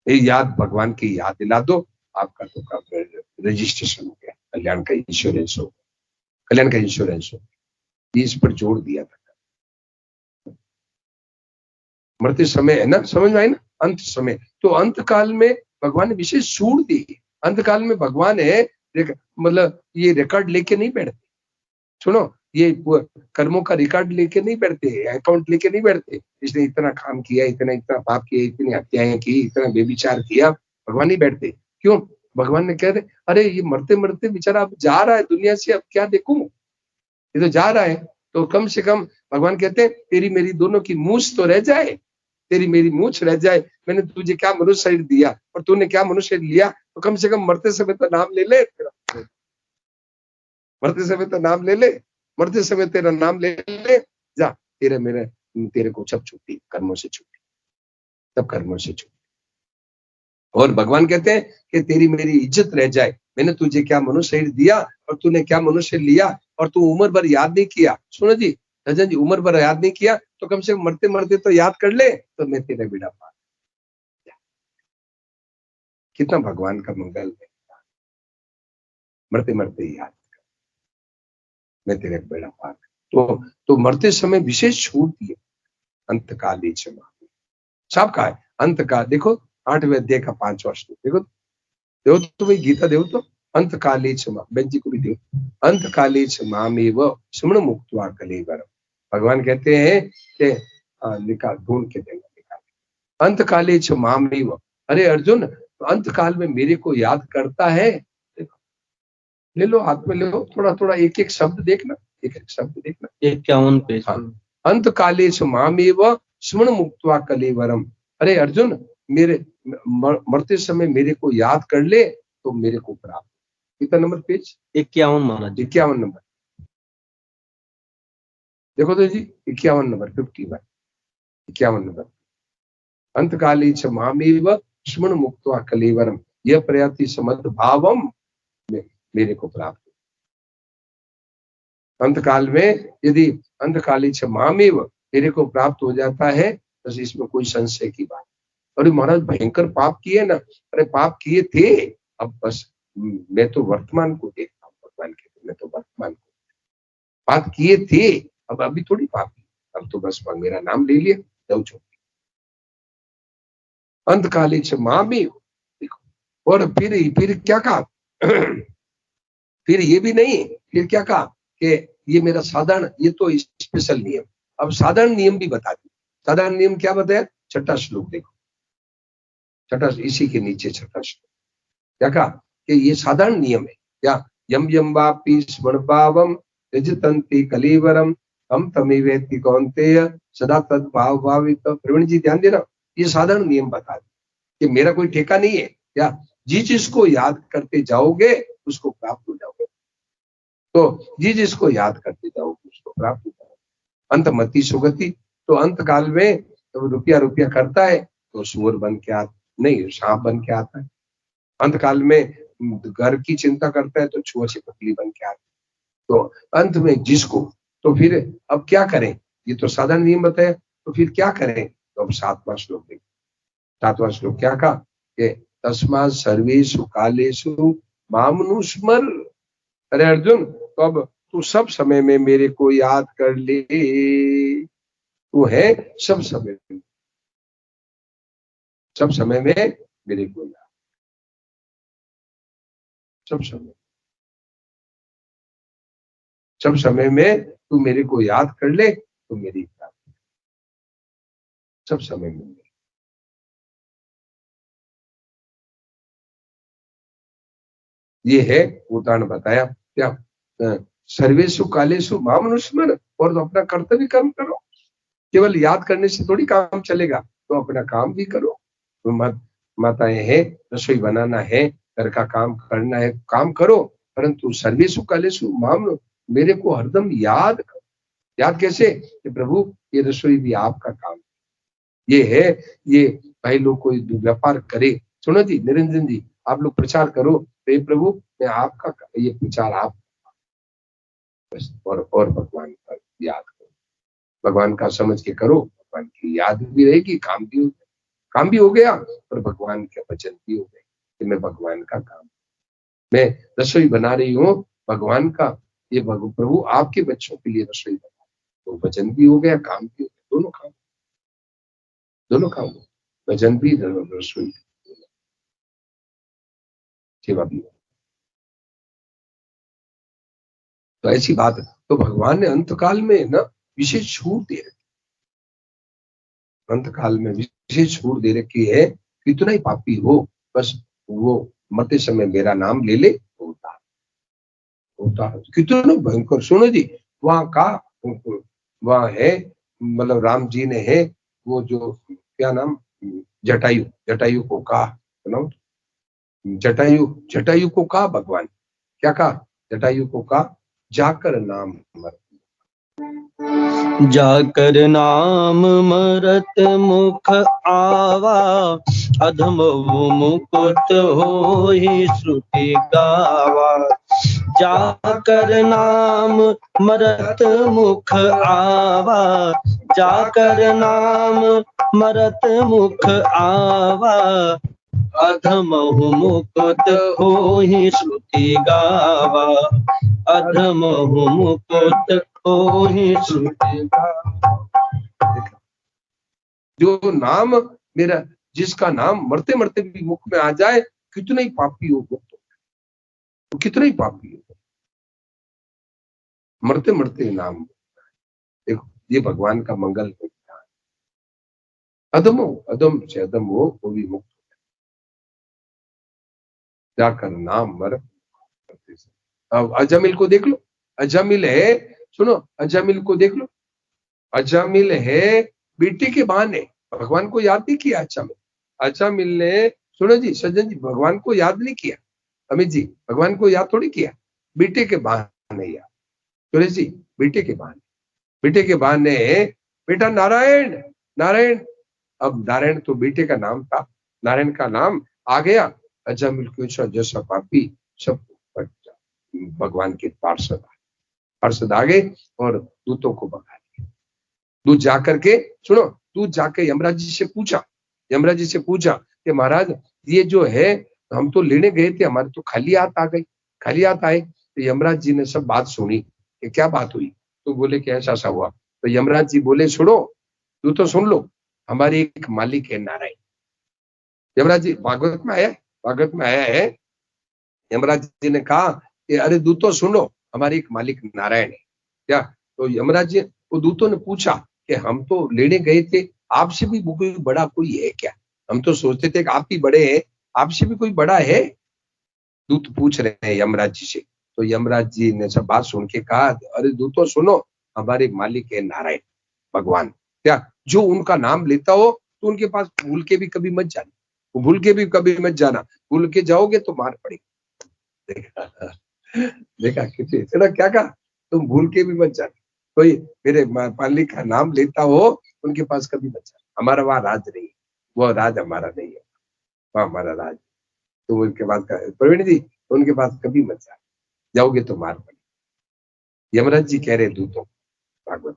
याद भगवान की याद दिला दो, आपका तो रजिस्ट्रेशन हो गया, कल्याण का इंश्योरेंस हो, कल्याण का इंश्योरेंस हो। इस पर जोड़ दिया था मरते समय, है ना, समझ में आई ना, अंत समय, तो अंत काल में भगवान ने विशेष छूट दी। अंत काल में भगवान है मतलब ये रिकॉर्ड लेके नहीं बैठते, सुनो, ये कर्मों का रिकॉर्ड लेके नहीं बैठते, अकाउंट लेके नहीं बैठते, इसने इतना काम किया, इतना पाप किया, इतनी हत्याएं की, इतना बेविचार किया, भगवान नहीं बैठते। क्यों? भगवान ने कह रहे अरे ये मरते मरते बेचारा अब जा रहा है दुनिया से, अब क्या देखूं, ये तो जा रहा है, तो कम से कम भगवान कहते हैं तेरी मेरी दोनों की मूछ तो रह जाए, तेरी मेरी मूछ रह जाए, मैंने तुझे क्या मनुष्य शरीर दिया और तूने क्या मनुष्य लिया, तो कम से कम मरते समय तो नाम ले ले, मरते समय तो नाम ले ले, मरते समय तेरा नाम ले ले, जा तेरे को सब छुट्टी, कर्मों से छुट्टी, सब कर्मों से छुट्टी। और भगवान कहते हैं कि तेरी मेरी इज्जत रह जाए, मैंने तुझे क्या मनुष्य शरीर दिया और तूने क्या मनुष्य लिया, और तू उम्र भर याद नहीं किया, सुनो जी रजन जी, उम्र भर याद नहीं किया तो कम से कम मरते मरते तो याद कर ले, तो मैं तेरा बेड़ा पार। कितना भगवान का मंगल है, मरते मरते याद कर, मैं तेरे बेड़ा पार। तो मरते समय विशेष छूट दिए, अंत काले च मामी, सब का है अंत का, देखो 8वें अध्याय का 5वां श्लोक देखो, देव तो भाई गीता देव तो अंत काले च बेंची को भी देव, अंत काले च मामेव सुमन मुक्त्वा कलेवरम। भगवान कहते हैं कि निकाल, ढूंढ के देंगे, निकाल, अंत काले च मामेव, अरे अर्जुन अंत काल में मेरे को याद करता है, ले लो हाथ में, ले लो, थोड़ा थोड़ा एक एक शब्द देखना, एक एक शब्द देखना, 51 पेज। अंत काले च मामेव सुमन मुक्त्वा कलेवरम, अरे अर्जुन मेरे मरते समय मेरे को याद कर ले तो मेरे को प्राप्त। कितना नंबर पेज? 51 महाराज, 51 नंबर देखो तो जी, 51 नंबर 51, 51 नंबर, अंत काले च मामेव सुमन मुक्त्वा कलेवरम यह प्रयाति समद भावम मेरे को प्राप्त। अंत काल में यदि अंत काले च मामेव मेरे को प्राप्त हो जाता है, बस इसमें कोई संशय की बात। अरे महाराज भयंकर पाप किए ना, अरे पाप किए थे, अब बस मैं तो वर्तमान को देखता हूँ, भगवान कहते मैं तो वर्तमान को, पाप किए थे, अब अभी थोड़ी पाप किए, अब तो बस मेरा नाम ले लिया, जाओ छोड़। अंतकाली च माँ भी देखो, और फिर क्या कहा फिर ये भी नहीं, फिर क्या कहा कि ये मेरा साधारण, ये तो स्पेशल नियम, अब साधारण नियम भी बता दी। साधारण नियम क्या बताया, छठा श्लोक देखो, छठा इसी के नीचे छठा श्लोक क्या कहा कि ये साधारण नियम है क्या, यम यम वापि स्मरण भावम यजतंति कलीवरम हम तमेवेति कौन्तेय सदा तद भाव भावित। प्रवीण जी ध्यान देना, ये साधारण नियम बता दी कि मेरा कोई ठेका नहीं है क्या, जिस जिसको याद करते जाओगे उसको प्राप्त हो जाओगे, तो जिस जिसको याद करते जाओगे उसको प्राप्त हो जाओगे। अंत मति सुगति, तो अंत काल में तो रुपया रुपया करता है तो सुअर बन के आता, नहीं सांप बन के आता है। अंत काल में घर की चिंता करता है तो छुआ छिपकली बन के आता है। तो अंत में जिसको, तो फिर अब क्या करें, ये तो साधारण नियम बताया, तो फिर क्या करें, तो अब 7वां श्लोक देखिए। 7वां श्लोक क्या कहा कि तस्मात् सर्वेषु कालेषु मामनुस्मर। अरे अर्जुन, तो अब तू सब समय में मेरे को याद कर ले, तू है सब समय में, सब समय में मेरे को याद, सब समय, सब समय में तू मेरे को याद कर ले तो मेरी प्राप्ति, सब समय में। ये है उदाहरण बताया क्या, सर्वेषु कालेषु माम अनुस्मर, और तो अपना कर्तव्य कर्म करो, केवल याद करने से थोड़ी काम चलेगा, तो अपना काम भी करो। तो माताएं हैं, रसोई बनाना है, घर का काम करना है, काम करो, परंतु सर्वेषु कालेषु माम, मेरे को हरदम याद करो। याद कैसे कि प्रभु ये रसोई भी आपका काम, ये है, ये भाई लोग कोई व्यापार करे, सुनो जी निरंजन जी आप लोग प्रचार करो, हे प्रभु मैं आपका, ये प्रचार आप, और भगवान का याद करो, भगवान का समझ के करो, भगवान की याद भी रहेगी, काम भी हो गया और भगवान के वचन भी हो गए कि मैं भगवान का काम, मैं रसोई बना रही हूँ भगवान का, ये प्रभु आपके बच्चों के लिए रसोई बना, तो वचन भी हो गया, काम भी हो गया, दोनों काम, वचन भी रसोई सेवा भी। तो ऐसी बात है, तो भगवान ने अंतकाल में ना विशेष छूट दे रखी, अंतकाल में विशेष छूट दे रखी है, कितना ही पापी हो बस वो मरते समय मेरा नाम ले ले, होता कितना भयंकर। सुनो जी वहां का, वहां है, मतलब राम जी ने है वो जो क्या नाम, जटायु, जटायु को कहा, जटायु को कहा भगवान, क्या कहा, जटायु को कहा जाकर नाम मर, जाकर नाम मरत मुख आवा, अधम मुकुट होई श्रुति गावा। जाकर नाम मरत मुख आवा, जाकर नाम मरत मुख आवा, अधम मुकुट होई श्रुति गावा, अधम मुकुट होई श्रुति गावा। जो नाम मेरा, जिसका नाम मरते मरते भी मुख में आ जाए, कितना ही पापी हो, तो कितना ही पापी हो, मरते मरते नाम। देखो ये भगवान का मंगल है, अधमो अधम से अधम हो वो भी मुक्त, जाकर नाम मर। अब अजामिल को देख लो, अजामिल है, सुनो अजामिल को देख लो, अजामिल है बेटे के बहाने भगवान को याद नहीं किया। अजामिल ने, सुनो जी सज्जन जी, भगवान को याद नहीं किया, अमित जी भगवान को याद थोड़ी किया, बेटे के बहाने याद, सुरेश जी बेटे के बहाने, बेटे के बहाने बेटा नारायण नारायण, अब नारायण तो बेटे का नाम था, नारायण का नाम आ गया, अजामिल को जैसा पापी सब भगवान के पार्षद आ गए और दूतों को भगा दिया, दूध जाकर के सुनो, दूध जाके यमराज जी से पूछा, यमराज जी से पूछा कि महाराज ये जो है हम तो लेने गए थे, हमारे तो खाली हाथ आ गई, खाली हाथ आए। तो यमराज जी ने सब बात सुनी कि क्या बात हुई, तो बोले कि ऐसा ऐसा हुआ। तो यमराज जी बोले सुनो, तू तो सुन लो, हमारे एक मालिक है नारायण। यमराज जी भागवत में आया, भागवत में आया है, यमराज जी ने कहा कि अरे दूतों सुनो, हमारे एक मालिक नारायण है क्या। तो यमराज जी वो दूतों ने पूछा कि हम तो लेने गए थे, आपसे भी कोई बड़ा कोई है क्या, हम तो सोचते थे कि आप ही बड़े हैं, आपसे भी कोई बड़ा है। दूत पूछ रहे हैं यमराज जी से। तो यमराज जी ने सब बात सुन के कहा अरे दूतों सुनो, हमारे मालिक है नारायण भगवान क्या, जो उनका नाम लेता हो तो उनके पास भूल के भी कभी मत जाना, वो भूल के भी कभी मत जाना, भूल के जाओगे तो मार पड़ेगी। देखा, देखा किसी क्या कहा, तुम भूल के भी मत जाना, कोई मेरे मालिक का नाम लेता हो उनके पास कभी मत जाना, हमारा वहां राज नहीं, वो राज हमारा नहीं है, वह हमारा राज। तो उनके पास प्रवीण जी उनके पास कभी मत जाना, जाओगे तो मार पड़ेगी। यमराज जी कह रहे दूतों, भागवत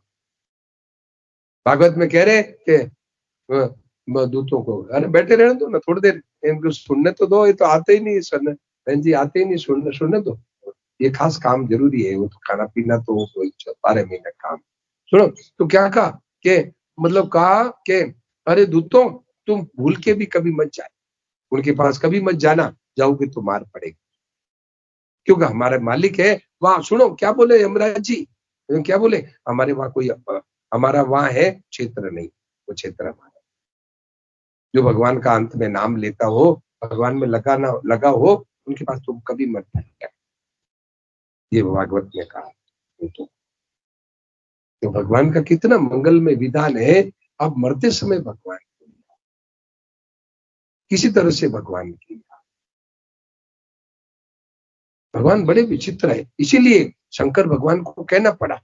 भागवत में कह रहे कि दूतों को अरे बैठे रहने दो ना थोड़ी देर, इनको सुनने तो दो, ये तो आते ही नहीं सुनने, बहन जी आते ही नहीं सुनने दो, ये खास काम जरूरी है, वो तो खाना पीना तो 12 महीने काम। सुनो, तो क्या कहा कि मतलब कहा कि अरे दूतों तुम भूल के भी कभी मत जाए, उनके पास कभी मत जाना, जाओगे तो मार पड़ेगी, क्योंकि हमारे मालिक है वहां। सुनो क्या बोले यमराज जी, क्या बोले, हमारे वहां कोई हमारा वहां है क्षेत्र नहीं, वो क्षेत्र हमारा, जो भगवान का अंत में नाम लेता हो, भगवान में लगा हो, उनके पास तुम कभी मत जाना, ये भागवत ने कहा। तो भगवान का कितना मंगलमय विधान है। अब मरते समय भगवान किसी तरह से भगवान की, भगवान बड़े विचित्र है, इसीलिए शंकर भगवान को कहना पड़ा।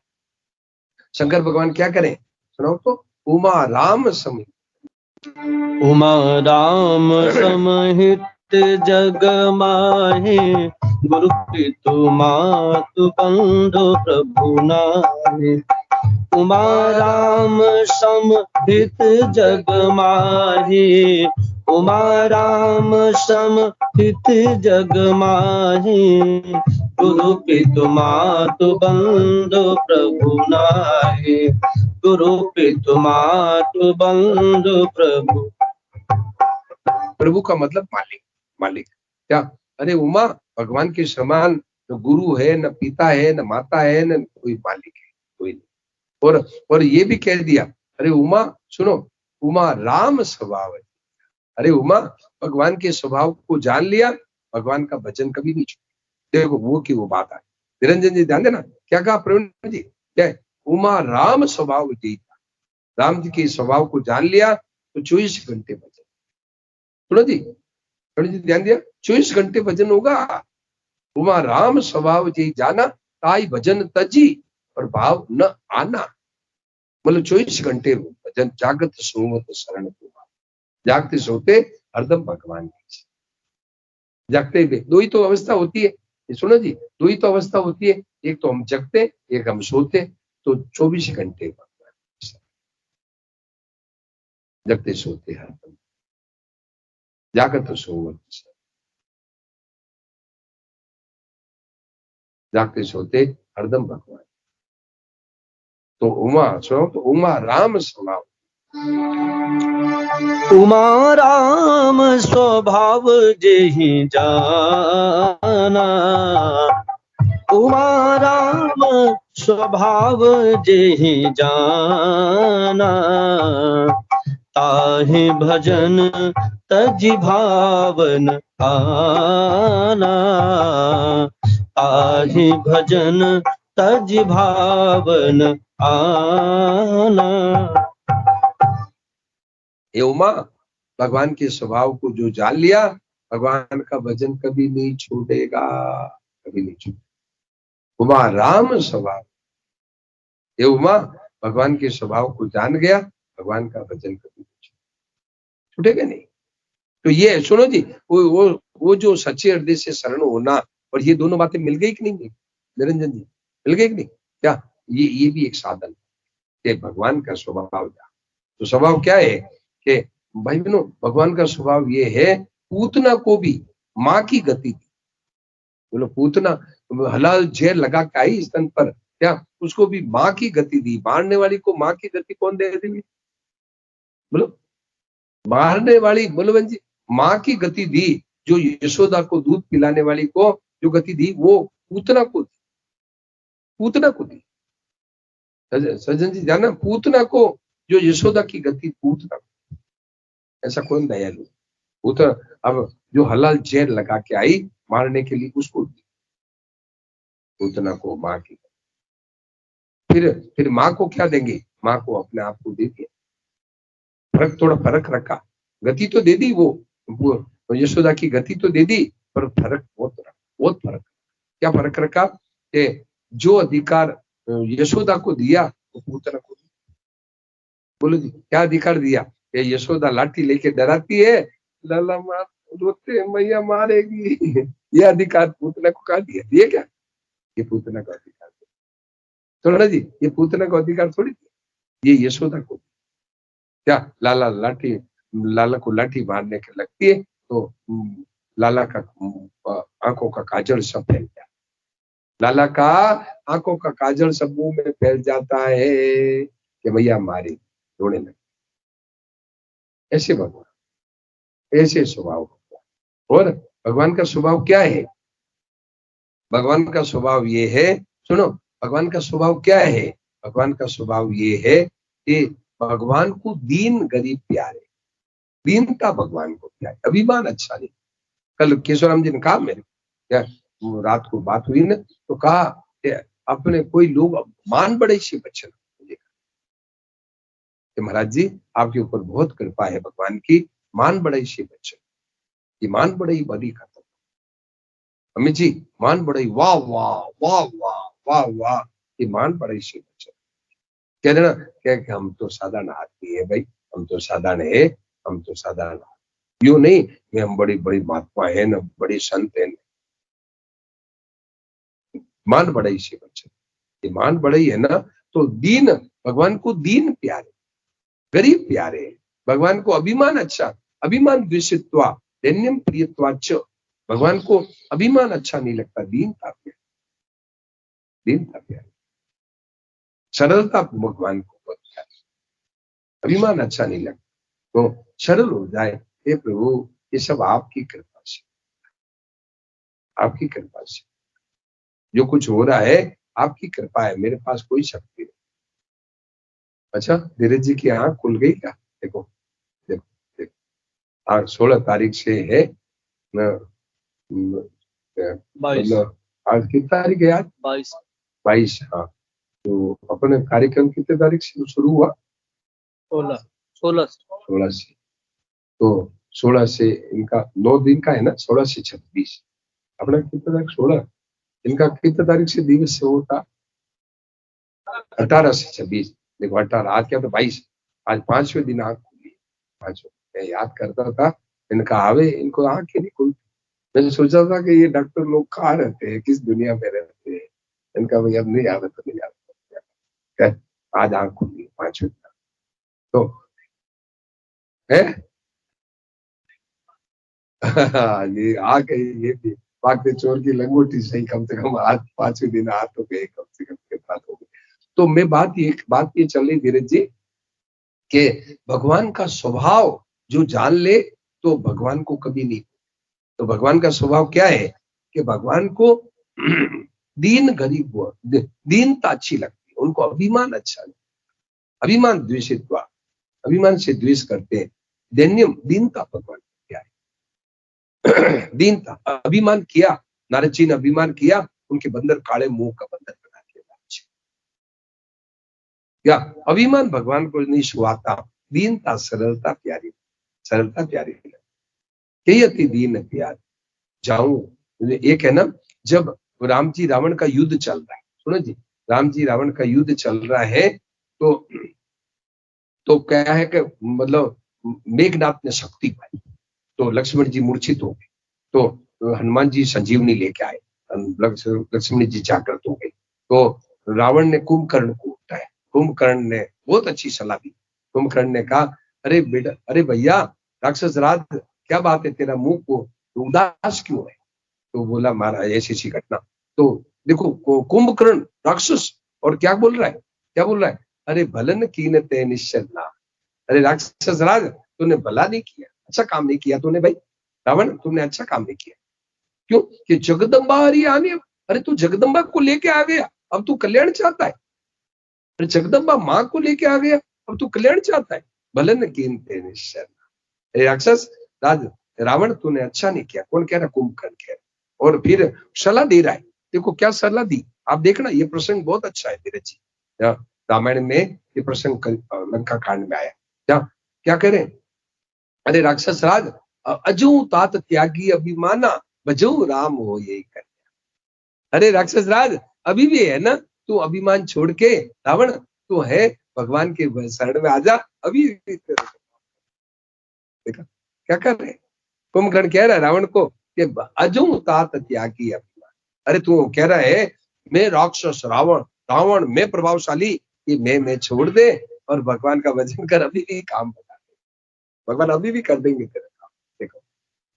शंकर भगवान क्या करें सुनाओ तो, उमा राम समित, उमा राम समित जग माहे, गुरु पितु मातु बंधु प्रभु नाहे। उमा राम समित जग माहे, उमा राम समित जग माहे, गुरु पितु मातु बंधु प्रभु नाहे। गुरु पितु मातु बंधु प्रभु, प्रभु का मतलब मालिक, मालिक क्या, अरे उमा भगवान के समान न गुरु है, न पिता है, न माता है, न कोई मालिक है, कोई नहीं। और ये भी कह दिया अरे उमा सुनो, उमा राम स्वभाव है, अरे उमा भगवान के स्वभाव को जान लिया, भगवान का भजन कभी नहीं छोड़ा। देखो वो की वो बात है, निरंजन जी ध्यान देना क्या कहा प्रवीण जी, क्या उमा राम स्वभाव जी, राम जी के स्वभाव को जान लिया तो 24 घंटे भजन। सुनो जी, प्रवीण जी ध्यान दिया, 24 घंटे भजन होगा। उमा राम स्वभाव जी जाना, ताई भजन तजी और भाव न आना, मतलब 24 घंटे भजन, जागत सोवत शरण तुम्हारा, जागते सोते हरदम भगवान की, जागते हुए दो ही तो अवस्था होती है, सुनो जी दो ही तो अवस्था होती है, एक तो हम जगते, एक हम सोते, तो 24 घंटे भगवान जगते सोते हरदम, जागत सोवत, जागते सोते हरदम भगवान। तो उमा सुनो, तो उमा राम स्वभाव, उमा राम स्वभाव जेहि जाना, उमा राम स्वभाव जेहि जाना, ताहि भजन तजि भावन आना, ताहि भजन तजि भावन आना। ये उमा भगवान के स्वभाव को जो जान लिया, भगवान का भजन कभी नहीं छूटेगा, कभी नहीं छूटेगा। उमा राम स्वभाव, ये उमा भगवान के स्वभाव को जान गया, भगवान का भजन कभी नहीं छूटेगा नहीं। तो ये सुनो जी, वो जो सच्चे हृदय से शरण होना, और ये दोनों बातें मिल गई कि नहीं, निरंजन जी मिल गई कि नहीं क्या, ये भी एक साधन, कि भगवान का स्वभाव क्या। तो स्वभाव क्या है कि भाई बहनों, भगवान का स्वभाव ये है, पूतना को भी माँ की गति दी। बोलो, पूतना हलाल जेर लगा के आई स्तन पर, क्या उसको भी माँ की गति दी। मारने वाली को माँ की गति कौन दे देगी? बोलो, मारने वाली, बोलो बहन जी, माँ की गति दी। जो यशोदा को दूध पिलाने वाली को जो गति दी, वो पूतना को दी। पूतना को दी। सज्जन जी जाना, पूतना को जो यशोदा की गति, पूतना को। ऐसा कौन दयालु? पूतना अब जो हलाल जेर लगा के आई मारने के लिए, उसको दी। पूतना को माँ की। फिर माँ को क्या देंगे? माँ को अपने आप को दे दिया। फर्क, थोड़ा फर्क रखा। गति तो दे दी, वो यशोदा की गति तो दे दी, पर फर्क बहुत फर्क। क्या फर्क रखा? कि जो अधिकार यशोदा को दिया वो पूतना को दिया। बोलो जी, क्या अधिकार दिया? कि यशोदा लाठी लेके डराती है, लाला मार रोते, मैया मारेगी। ये अधिकार पूतना को कहा दिया? ये क्या? ये पूतना का अधिकार थोड़ा जी, ये पूतना का अधिकार थोड़ी दिया, ये यशोदा को। क्या लाला को लाठी मारने के लगती है तो लाला का आंखों का काजल सब फैल जाता है। लाला का आंखों का काजल सब मुंह में फैल जाता है कि भैया मारे, रोने लगे। ऐसे भगवान, ऐसे स्वभाव। और भगवान का स्वभाव क्या है? भगवान का स्वभाव ये है, सुनो, भगवान का स्वभाव क्या है? भगवान का स्वभाव ये है कि भगवान को दीन गरीब प्यारे। दीनता भगवान को प्यारे, अभिमान अच्छा नहीं। कल केशवराम जी ने कहा, मेरे क्या रात को बात हुई ना, तो कहा कि अपने कोई लोग मान बड़े से बचन। महाराज जी, आपके ऊपर बहुत कृपा है भगवान की, मान बड़े से बचन। ये मान बड़े बड़ी खत्म। अमित जी, मान बड़े, वाह वाह वाह वाह वाह वाह, ये मान बड़े से बचन। कह देना क्या हम तो साधारण आदमी है भाई, हम तो साधारण है, हम तो साधारण। यूं नहीं मैं हम बड़ी बड़ी महात्मा है ना, बड़ी संत है। मान बड़ाई से बचन, ये मान बड़ाई है ना। तो दीन, भगवान को दीन प्यारे, गरीब प्यारे। भगवान को अभिमान अच्छा, अभिमान द्वेषित्वा दैन्यम प्रियत्वाच। भगवान को अभिमान अच्छा नहीं लगता, दीनता प्यारी, दीनता प्यारी, सरलता भगवान को बहुत प्यारी। अभिमान अच्छा नहीं लगता, तो सरल हो जाए। हे प्रभु, ये सब आपकी कृपा से, आपकी कृपा से जो कुछ हो रहा है, आपकी कृपा है, मेरे पास कोई शक्ति नहीं। अच्छा, धीरज जी की आंख खुल गई क्या? देखो देखो देखो, आज 16 तारीख से है न, मतलब आज कितनी तारीख है? आज 22। हाँ, तो अपने कार्यक्रम कितने तारीख से शुरू हुआ? 16 से। तो 16 से इनका 9 दिन का है ना, 16 से 26। अपना कितने तारीख? 16। इनका कितने तारीख से दिवस से होता? 18 से 26। देखो 18, आज क्या? तो 22। आज 5वें दिन आंख खुली। 5वें, मैं याद करता था, इनका आवे, इनको आंख ही नहीं खुलती। मैंने सोचा था कि ये डॉक्टर लोग कहाँ रहते हैं, किस दुनिया में रहते हैं। इनका भाई अब नहीं याद है, तो नहीं याद। आज आंख खुली 5वें दिन। तो है ये आ गई, ये भी भागते चोर की लंगोटी सही, कम से कम आज 5वें दिन हाथ हो गए, कम से कम के साथ हो गए। तो मैं बात ये चल रही धीरज जी, कि भगवान का स्वभाव जो जान ले तो भगवान को कभी नहीं। तो भगवान का स्वभाव क्या है कि भगवान को दीन गरीब, दीनता अच्छी लगती है, उनको अभिमान अच्छा नहीं। अभिमान द्वेषित्वा, अभिमान से द्वेष करते हैं। दैन्यम, दीनता भगवान क्या है? दीनता। अभिमान किया, नारद जी ने अभिमान किया, उनके बंदर काले मुंह का बंदर बना दिया। क्या अभिमान भगवान को नहीं सुहाता, दीनता सरलता प्यारी, सरलता प्यारी। अति दीन प्यार जाऊं। एक है ना, जब राम जी रावण का युद्ध चल रहा है, सुनो जी, राम जी रावण का युद्ध चल रहा है, तो क्या है कि मतलब मेघनाथ ने शक्ति पाई, तो लक्ष्मण जी मूर्छित हो गए, तो हनुमान जी संजीवनी लेके आए, लक्ष्मण जी जागृत हो गए, तो रावण ने कुंभकर्ण को उठाया, कुंभकर्ण ने बहुत अच्छी सलाह दी। कुंभकर्ण ने कहा, अरे बेटा, अरे भैया राक्षस राज, क्या बात है, तेरा मुंह को उदास क्यों है? तो बोला, महाराज ऐसी ऐसी घटना। तो देखो कुंभकर्ण राक्षस और क्या बोल रहा है, क्या बोल रहा है, अरे भलन कीन ते निश्चला। अरे राक्षस राज, तूने भला नहीं किया, अच्छा काम नहीं किया तूने भाई, रावण तुमने अच्छा काम नहीं किया। क्यों? कि जगदम्बा हरी आने, अरे तू जगदम्बा को लेके आ गया, अब तू कल्याण चाहता है। अरे जगदम्बा माँ को लेके आ गया, अब तू कल्याण चाहता है। भलन कीन ते निश्चला। अरे राक्षस राज, रावण तूने अच्छा नहीं किया। कौन कह रहा? कुंभकर्ण कह रहा। और फिर सलाह दे रहा है। देखो क्या सलाह दी, आप देखना, ये प्रसंग बहुत अच्छा है धीरज जी। रामायण में ये प्रसंग लंका कांड में आया। क्या करें? अरे राक्षस राज, अजू तात त्यागी अभिमाना, बजू राम हो यही कर। अरे राक्षस राज, अभी भी है ना तू अभिमान छोड़ के, रावण तू है भगवान के शरण में आजा, अभी भी। देखा क्या कर रहे? कुंभकर्ण कह रहा है रावण को कि अजू तात त्यागी अभिमान। अरे तू कह रहा है मैं राक्षस रावण, रावण मैं प्रभावशाली, ये मैं छोड़ दे और भगवान का वचन कर, अभी भी काम बता दे, भगवान अभी भी कर देंगे तेरा काम। देखो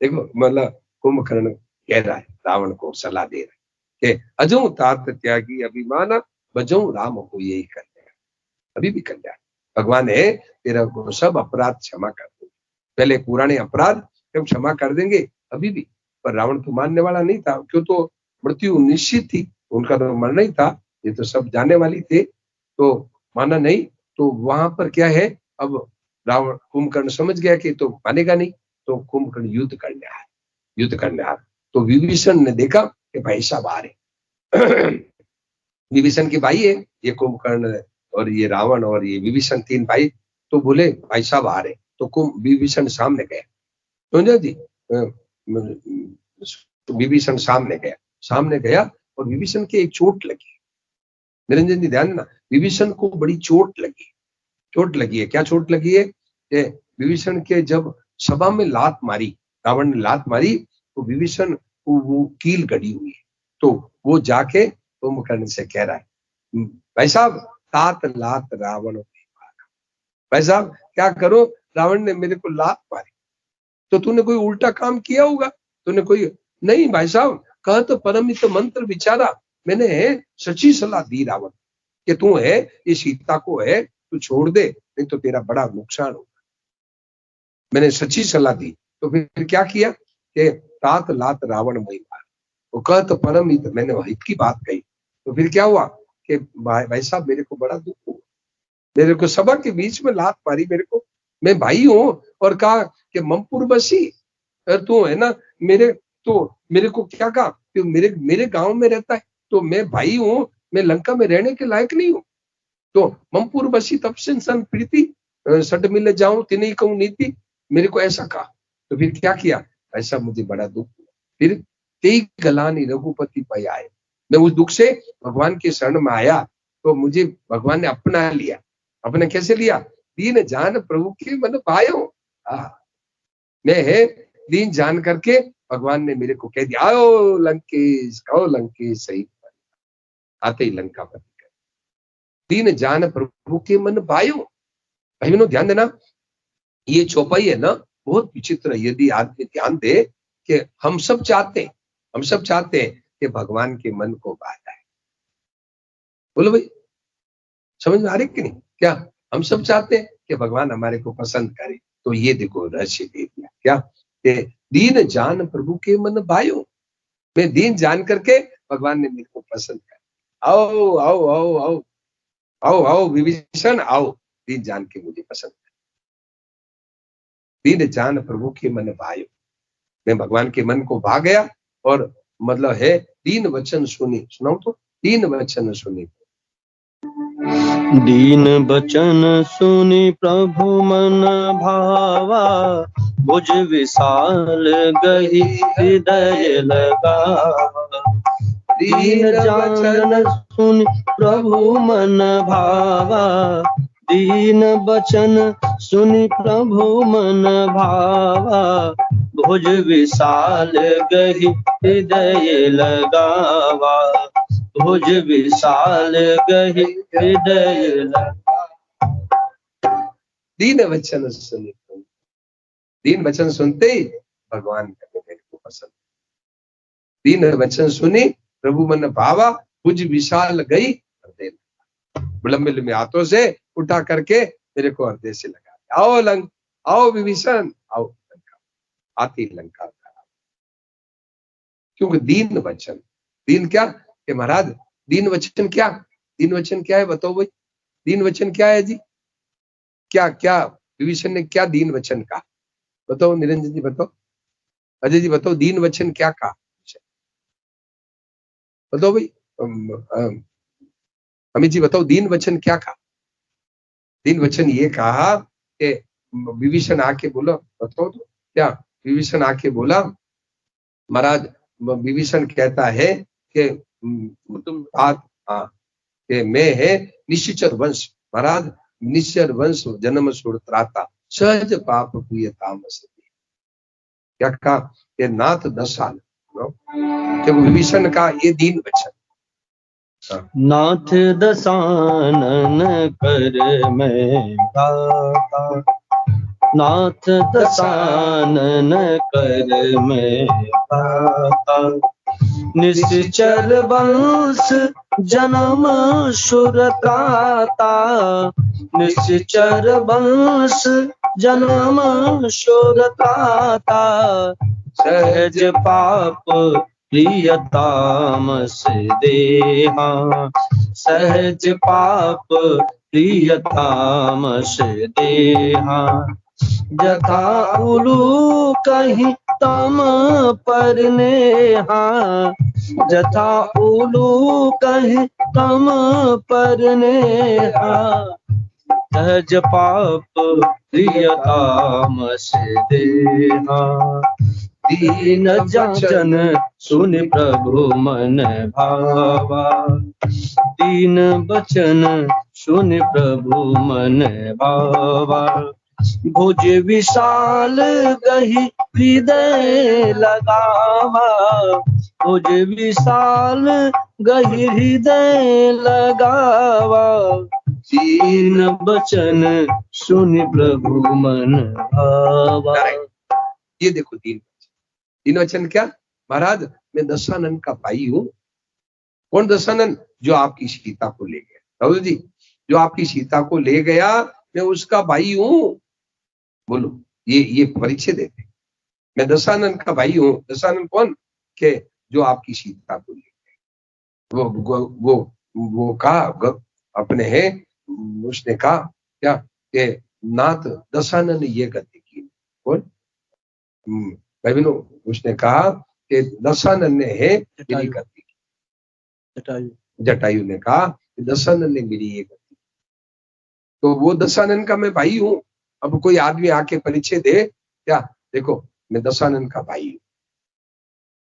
देखो, मतलब कुंभकर्ण कह रहा है, रावण को सलाह दे रहा है कि अजू तात त्यागी अभिमान, बजू राम हो यही कल्याण, अभी भी कल्याण। भगवान है तेरा सब अपराध क्षमा कर देंगे, पहले पुराने अपराध हम क्षमा कर देंगे अभी भी। पर रावण तो मानने वाला नहीं था, क्यों? तो मृत्यु निश्चित थी, उनका तो मरना ही था, ये तो सब जाने वाली थे, तो माना नहीं। तो वहां पर क्या है, अब रावण कुंभकर्ण समझ गया कि तो मानेगा नहीं, तो कुंभकर्ण युद्ध करने आया, युद्ध करने आया। तो विभीषण ने देखा कि भाई साहब आ रहे। विभीषण के भाई है ये कुंभकर्ण और ये रावण और ये विभीषण, तीन भाई। तो बोले भाई साहब आ रहे, तो विभीषण सामने गया। समझा जी? विभीषण सामने गया और विभीषण के एक चोट लगी। निरंजन जी ध्यान देना, विभीषण को बड़ी चोट लगी है। क्या चोट लगी है? विभीषण के जब सभा में लात मारी, रावण ने लात मारी, तो विभीषण को वो कील गड़ी हुई है। तो वो जाके कुंभकर्ण से कह रहा है, भाई साहब तात लात रावण, भाई साहब क्या करो, रावण ने मेरे को लात मारी, तो तूने कोई उल्टा काम किया होगा, तूने कोई नहीं। भाई साहब कहत परमित मंत्र विचारा, मैंने सच्ची सलाह दी रावण कि तू है ये सीता को है तू छोड़ दे, नहीं तो तेरा बड़ा नुकसान होगा। मैंने सच्ची सलाह दी। तो फिर क्या किया कि तात लात रावण मई मार, वो कहत परमित, मैंने हित की बात कही। तो फिर क्या हुआ कि भाई साहब मेरे को बड़ा दुख हुआ, मेरे को सभा के बीच में लात मारी मेरे को, मैं भाई हूं, और कहा कि ममपुर बसी, और तू है ना मेरे, तो मेरे को क्या कहा कि मेरे गांव में रहता है, तो मैं भाई हूं, मैं लंका में रहने के लायक नहीं हूं। तो ममपुर बसी तब से सन प्रीति सट मिले जाऊं तिन्हीं कहूं नीति, मेरे को ऐसा कहा। तो फिर क्या किया? ऐसा मुझे बड़ा दुख हुआ। फिर तेई गलानी रघुपति पै आए, मैं उस दुख से भगवान के शरण में आया, तो मुझे भगवान ने अपना लिया। अपने कैसे लिया? दीन जान प्रभु के मन पायो। मैं है दीन जान करके भगवान ने मेरे को कह दिया, आओ लंकेश, कहो लंकेश सही। आते ही लंका पर दीन जान प्रभु के मन पायो। भाई बहनों ध्यान देना, ये चौपाई है ना बहुत विचित्र। यदि आदमी ध्यान दे कि हम सब चाहते हैं कि भगवान के मन को पा जाए। बोलो भाई, समझ में आ रही कि नहीं? क्या हम सब चाहते हैं कि भगवान हमारे को पसंद करे? तो ये देखो रहस्य दे दिया, क्या कि दीन जान प्रभु के मन भायो, मैं दीन जान करके भगवान ने मेरे को पसंद किया। आओ आओ आओ आओ आओ आओ विभीषण आओ, दीन जान के मुझे पसंद कर। दीन जान प्रभु के मन भायो, मैं भगवान के मन को भा गया। और मतलब है दीन वचन सुनी, सुनाओ तो, दीन वचन सुनी। दीन बचन सुनि प्रभु मन भावा, भुज विशाल गही हृदय लगावा। दीन जान सुनि प्रभु मन भावा, दीन बचन सुनि प्रभु मन भावा, भुज विशाल गही हृदय लगावा। भुज विशाल गही हृदय लगा। दीन वचन सुने, दीन वचन सुनते ही भगवान कहते मेरे को पसंद। दीन वचन सुनी प्रभु मन भावा, भुज विशाल गई हृदय लगा। लंबे लंबे हाथों से उठा करके मेरे को हृदय से लगा। आओ लंक, आओ विभीषण, आओ लंका, आती लंका। क्योंकि दीन वचन, दीन क्या कि महाराज दीन वचन क्या, दीन वचन क्या है बताओ भाई, दीन वचन क्या है जी? क्या क्या विभीषण ने क्या दीन वचन कहा बताओ? निरंजन जी बताओ, अजय जी बताओ, दीन वचन क्या कहा बताओ भाई। अमित जी बताओ, दीन वचन क्या कहा? दीन वचन ये कहा कि विभीषण आके बोला, बताओ तो क्या? विभीषण आके बोला, महाराज विभीषण कहता है कि तुम बात, हाँ, कि मैं है निश्चर वंश, महाराज निश्चर वंश जन्म सुर त्राता, सहज पाप प्रिय तामस। क्या कहा कि नाथ दशाल, जब विभीषण का ये दीन वचन, नाथ दशानन कर मैं दाता, नाथ दशानन कर मैं दाता, निश्चर वंश जन्म सुर त्राता, निश्चर वंश जन्म सुर त्राता, सहज पाप प्रिय तामस देहा, सहज पाप प्रिय तामस देहा, जथा उलू कहीं तम पर नेहा, जथा उलू कहीं तम पर नेहा, सहज पाप प्रिय तामस देहा, दीन जन सुन प्रभु मन भावा, दीन बचन सुन प्रभु मन भावा, भुज विशाल गही हृदय लगावा, भुज विशाल गही हृदय लगावा, दीन बचन सुन प्रभु मन भावा। ये देखो दीन वचन, दीन वचन क्या महाराज? मैं दशानन का भाई हूँ। कौन दशानन? जो आपकी सीता को ले गया, राहुल जी, जो आपकी सीता को ले गया, मैं उसका भाई हूँ। बोलो, ये परिचय देते, मैं दशानन का भाई हूँ। दशानन कौन? के जो आपकी सीता को ले गए। वो कहा अपने है, उसने कहा क्या कि नाथ दशानन ये गति की। कौन? भाई बहनों, उसने कहा कि दशानन ने है मेरी गति की। जटायु ने कहा कि दशानन ने मेरी ये गति, तो वो दशानन का मैं भाई हूँ। अब कोई आदमी आके परिचय दे क्या, देखो मैं दशानन का भाई हूँ।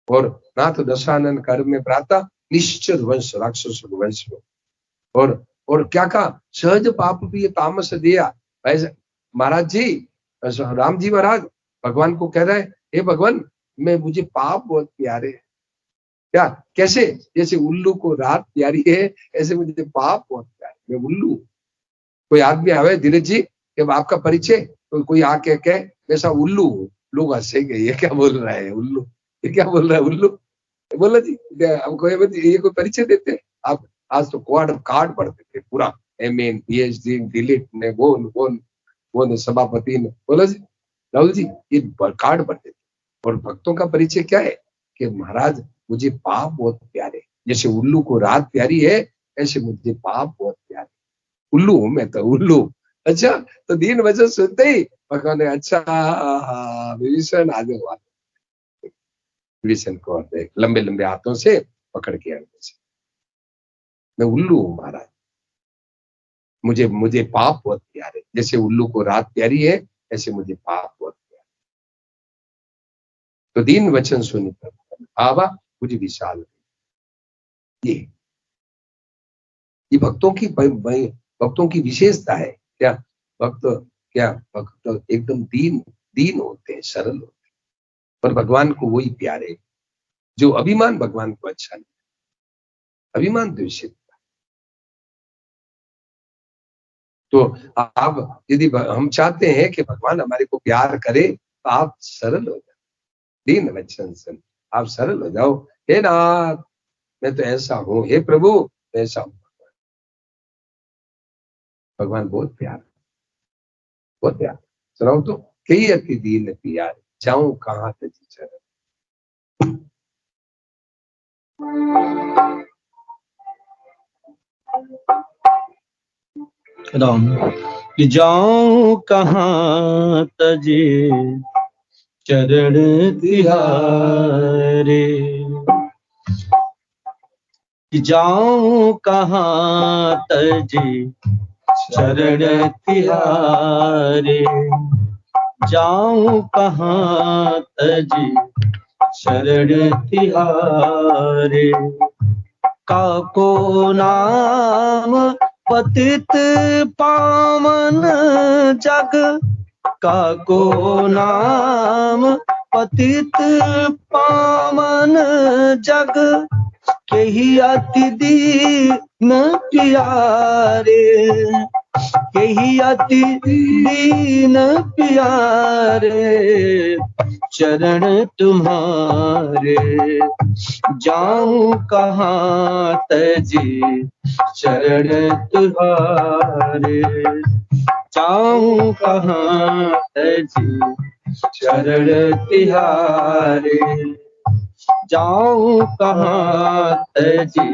और नाथ दशानन कर में प्राता, निश्चर वंश राक्षस वंश में। और क्या कहा? सहज पाप भी तामस दिया। महाराज जी, राम जी महाराज भगवान को कह रहे हैं, हे भगवान मुझे पाप बहुत प्यारे हैं। क्या? कैसे? जैसे उल्लू को रात प्यारी है, ऐसे मुझे पाप बहुत प्यारे, मैं उल्लू। कोई आदमी आवे, धीरज जी जब आपका परिचय, तो कोई आके कहे वैसा उल्लू हूँ, लोग हंसेंगे, ये क्या बोल रहा है उल्लू, ये क्या बोल रहा है उल्लू। बोला जी हमको ये कोई परिचय देते आप? आज तो कार्ड पढ़ते थे पूरा, MA PhD डिलीट ने वो सभापति ने। बोला जी राहुल जी, ये कार्ड पढ़ते थे। और भक्तों का परिचय क्या है कि महाराज मुझे पाप बहुत प्यारे, जैसे उल्लू को रात प्यारी है, ऐसे मुझे पाप बहुत प्यारे, उल्लू हूं मैं तो, उल्लू। अच्छा, तो दीन वचन सुनते ही भगवान ने, अच्छा विभीषण आगे हुआ, विभीषण को लंबे लंबे हाथों से पकड़ के मैं उल्लू हूं महाराज, मुझे पाप बहुत प्यारे, जैसे उल्लू को रात प्यारी है, ऐसे मुझे पाप बहुत प्यारे। तो दीन वचन सुनी प्रभु आवा, मुझे विशाल। ये भक्तों की विशेषता है। क्या भक्त एकदम दीन होते हैं, सरल होते हैं, पर भगवान को वही प्यारे जो अभिमान भगवान को अच्छा नहीं। अभिमान दूषित। तो आप यदि हम चाहते हैं कि भगवान हमारे को प्यार करे तो आप सरल हो जाओ, दीन वचन सुन, आप सरल हो जाओ। हे नाथ मैं तो ऐसा हूं, हे प्रभु मैं ऐसा हूं। भगवान बहुत प्यार, बहुत प्यार। सुनाओ तो, कई अति दीन प्यार जाऊं कहां तजी चरण। राम कि जाऊं कहाँ तजे चरण तिहारे, कि जाऊं कहाँ तजे चरण तिहारे, जाऊं कहाँ तजे शरण तिहारे। काको नाम पतित पावन जग, काको नाम पतित पावन जग, केहि अति दीन प्यारे, केहि अति दीन प्यारे, चरण तुम्हारे जाऊं कहाँ तजे चरण तुम्हारे, जाऊं कहाँ तजे चरण तिहारे, जाऊं कहाँ तजे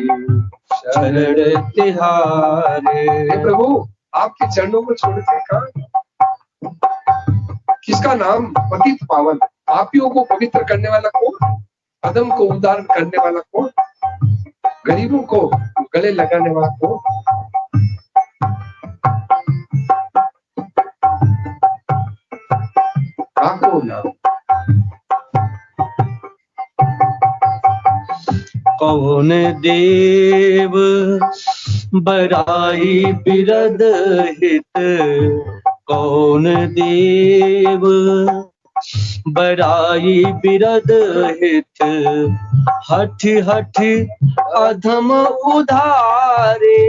चरण तिहारे। हे प्रभु आपके चरणों को छोड़ के कहां, किसका नाम पतित पावन, पापियों को पवित्र करने वाला कौन, अधम को उद्धार करने वाला कौन, गरीबों को गले लगाने वाला कौन। काको नाम, कौन देव बराई बिरद हित, कौन देव बराई बिरद हित, हठ हठ अधम उधारे,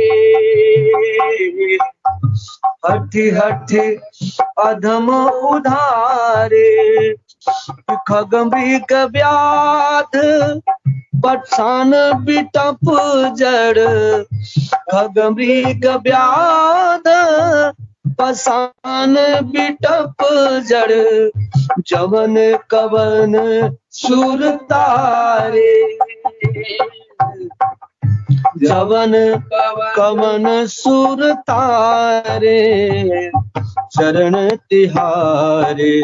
हठ हठ अधम उधारे, खगमृग व्याध पठान बिटप जड़, खगमृग व्याध पसान बिटप जड़, जवन कवन सुर तारे, जवन कवन सुर तारे, चरण तिहारे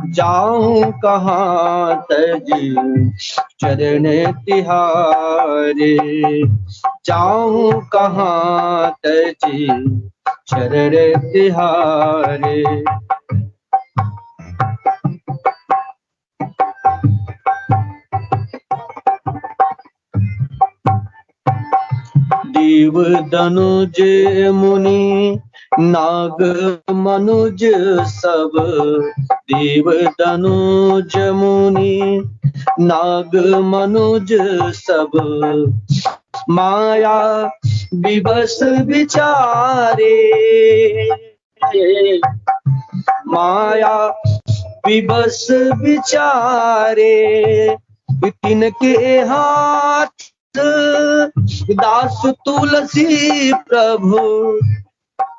जाऊं कहाँ तजे चरण तिहारे, जाऊं कहाँ तजे चरण तिहारे। देव दनुज मुनि नाग मनुज सब, देव दनुज मुनि नाग मनुज सब, माया विवश विचारे, माया विवश विचारे, तिनके हाथ दास तुलसी प्रभु,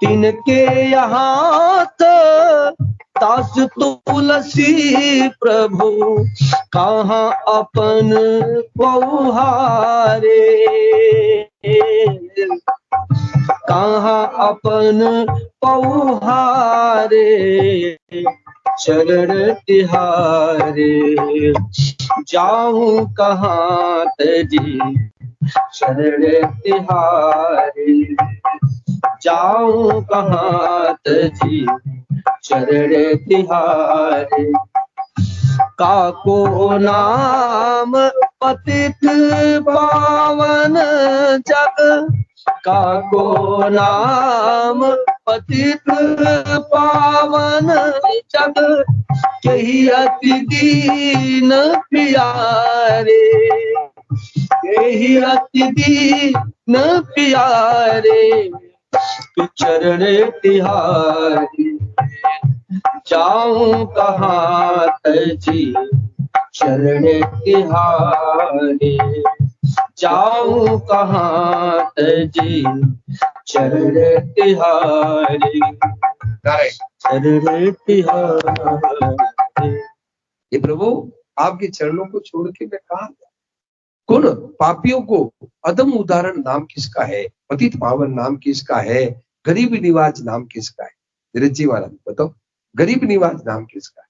तिनके हाथ दास तुलसी प्रभु, कहाँ अपन पौहारे, कहाँ अपन पौहारे, चरण तिहारे जाऊं कहाँ तजे चरण तिहारे, जाऊं कहाँ तजे चरण तिहारे। काको नाम पतित पावन जग, काको नाम पतित पावन जग, केहि अति दीन प्यारे, यही अति दीन प्यारे चरण तिहारी जाऊं कहाँ तजी चरण तिहारी जाऊं कहाँ तजी चरण तिहारी चरण तिहारी। ये प्रभु आपके चरणों को छोड़ के मैं कहाँ गया? कौन पापियों को अदम उदाहरण नाम किसका है? पतित पावन नाम किसका है? गरीब निवाज नाम किसका है? धीरज जी महाराज बताओ, गरीब निवाज नाम किसका है?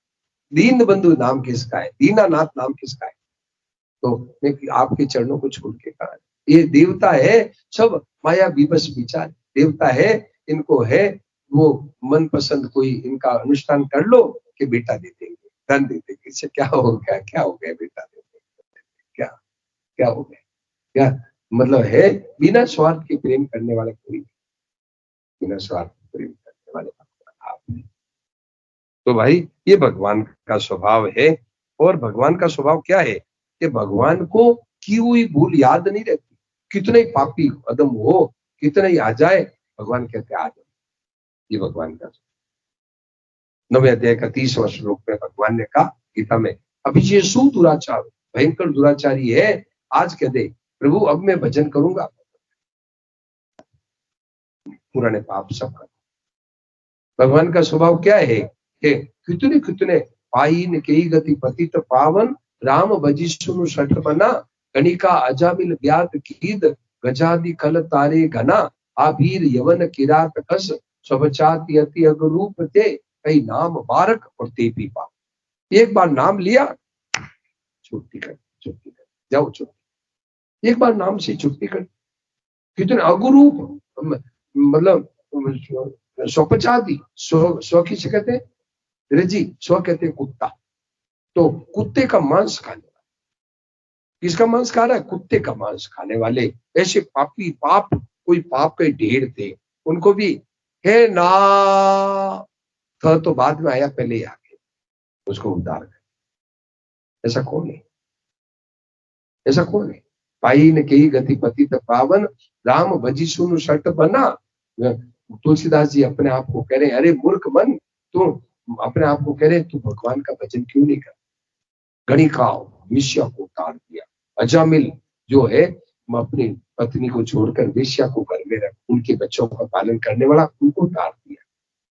दीन बंधु नाम किसका है? दीनानाथ नाम किसका है? तो मैं आपके चरणों को छोड़ के कहा, ये देवता है सब माया विवश विचार देवता है, इनको है वो मनपसंद कोई इनका अनुष्ठान कर लो कि बेटा दे देंगे, धन दे देंगे। इससे क्या हो गया? क्या हो गया? बेटा दे देंगे, क्या क्या हो गया? क्या मतलब है? बिना स्वार्थ के प्रेम करने वाला कोई, बिना स्वार्थ के प्रेम करने वाले भगवान आप हैं। तो भाई ये भगवान का स्वभाव है। और भगवान का स्वभाव क्या है कि भगवान को की हुई भूल याद नहीं रहती। कितने ही पापी अदम हो, कितने ही आ जाए, भगवान कहते आ जाओ। ये भगवान का 9वें अध्याय का 30वां श्लोक में भगवान ने कहा गीता में, अभी ये सु दुराचार भयंकर दुराचारी है, आज कह दे प्रभु अब मैं भजन करूंगा, पुराने पाप सब कर। भगवान का स्वभाव क्या है कि कितने कितने पाइन के गति पतित पावन राम भजी सुनु सठ बना गणिका अजामिल व्यात कीद गजादि कल तारे घना आभीर यवन किरात कस स्वचाति अति अगरूप ते कई नाम बारक और ते भी पाप। एक बार नाम लिया छुट्टी कर जाओ छुट्टी, एक बार नाम से छुट्टी कर। कितने अगुरूप मतलब स्वपचादी, स्व किसे कहते हैं जी? स्व कहते हैं कुत्ता। तो कुत्ते का मांस खाने वाले, किसका मांस खा रहा है? कुत्ते का मांस खाने वाले ऐसे पापी, पाप कोई पाप के ढेर थे, उनको भी है ना था तो बाद में आया, पहले ही आ गया, उसको उद्धार कर। ऐसा कौन है? ऐसा कौन है? पाई ने कही गति पति पावन राम भजी सुनु सट बना। तुलसीदास जी अपने आप को कह रहे, अरे मूर्ख मन, तू अपने आप को कह रहे तू भगवान का भजन क्यों नहीं कर? गणिका वेश्या को उतार दिया, अजामिल जो है अपनी पत्नी को छोड़कर वेश्या को घर में रख उनके बच्चों का पालन करने वाला, उनको उतार दिया।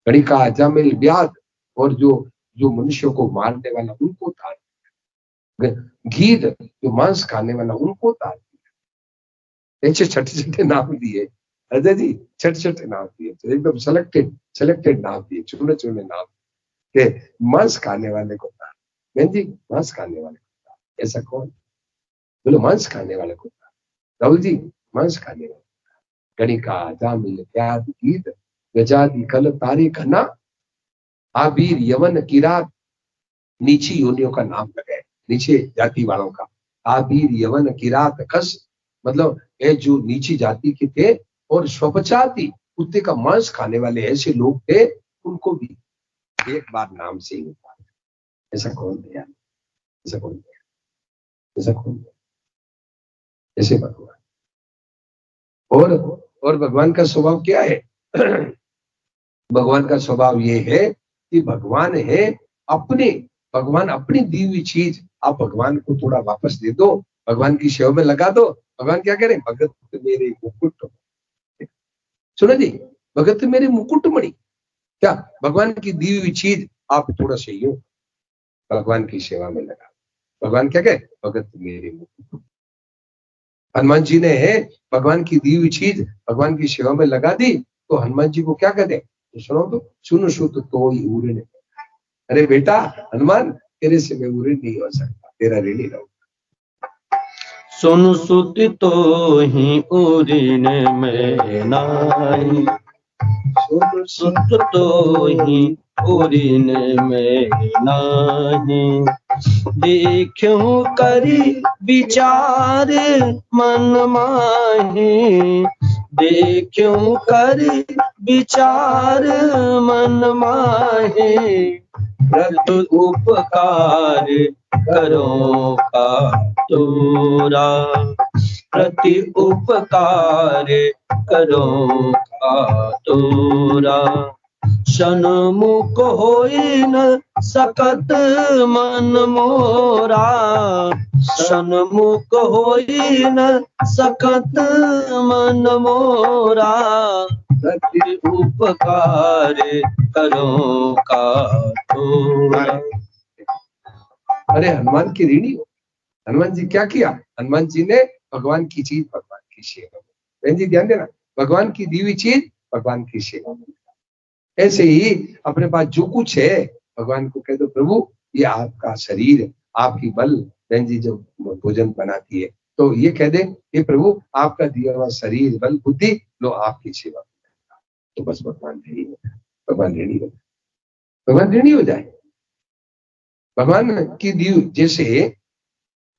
गणिका अजामिल व्याध, और जो मनुष्यों को मारने वाला उनको उतार दिया। घीद जो मांस खाने वाला उनको उतार दिया। ऐसे छोटे छोटे नाम दिए अजय जी, छोटे छोटे नाम दिए, तो एकदम सेलेक्टेड नाम दिए, चुने चुने नाम के मांस खाने वाले को उतार। बहन जी मांस खाने वाले को उतार, ऐसा कौन? बोलो मांस खाने वाले को उतार। राहुल जी मांस खाने वाले, गणिका जामिल व्याध गीत गजादि कल तारे घना आबीर यवन किरात, नीची योनियों का नाम लगाए, नीचे जाति वालों का। आबीर यवन किरात कस, मतलब ये जो नीची जाति के थे, और स्वपचाती कुत्ते का मांस खाने वाले ऐसे लोग थे, उनको भी एक बार नाम से ही उतार। ऐसा कौन दिया? ऐसा कौन दिया? ऐसा कौन दिया? ऐसे भगवान। और भगवान का स्वभाव क्या है? भगवान का स्वभाव ये है कि भगवान है भगवान अपनी दी हुई चीज आप भगवान को थोड़ा वापस दे दो, भगवान की सेवा में लगा दो। भगवान क्या करें? भगत मेरे मुकुट, सुनो जी, भगत मेरे मुकुट मणि। क्या भगवान की दी हुई चीज आप थोड़ा सहयोग भगवान की सेवा में लगा। भगवान क्या कहे? भगत मेरे मुकुट। हनुमान जी ने है भगवान की दी हुई चीज भगवान की सेवा में लगा दी, तो हनुमान जी को क्या कहते? तो सुनो तो, सुन सुत तो ही उरे। अरे बेटा हनुमान, तेरे से मैं उरे नहीं हो सकता, तेरा ऋणी रहूंगा। सुन सुत तो ही उरीन में नाई, सुन सुत तो ही उरीन में नाही, देखूं करी विचार मन माही, देखूं करी विचार मन माही, प्रति उपकार करो का तोरा, प्रति उपकार करो का तोरा। सन्मुख होई न सकत मन मोरा, सन्मुख होई न सकत मन मोरा, प्रति उपकार करो का तोरा। अरे हनुमान की ऋणी हो। हनुमान जी क्या किया? हनुमान जी ने भगवान की चीज भगवान की सेवा में, बहन जी ध्यान देना, भगवान की दी हुई चीज भगवान की सेवा में। ऐसे ही अपने पास जो कुछ है भगवान को कह दो, प्रभु ये आपका शरीर, आपकी बल। बहन जी जो भोजन बनाती है तो ये कह दे, ये प्रभु आपका दिया हुआ शरीर, बल, बुद्धि, लो आपकी सेवा में। तो बस भगवान ऋणी हो जाए, भगवान ऋणी हो जाए, भगवान ऋणी हो जाए। भगवान की दी जैसे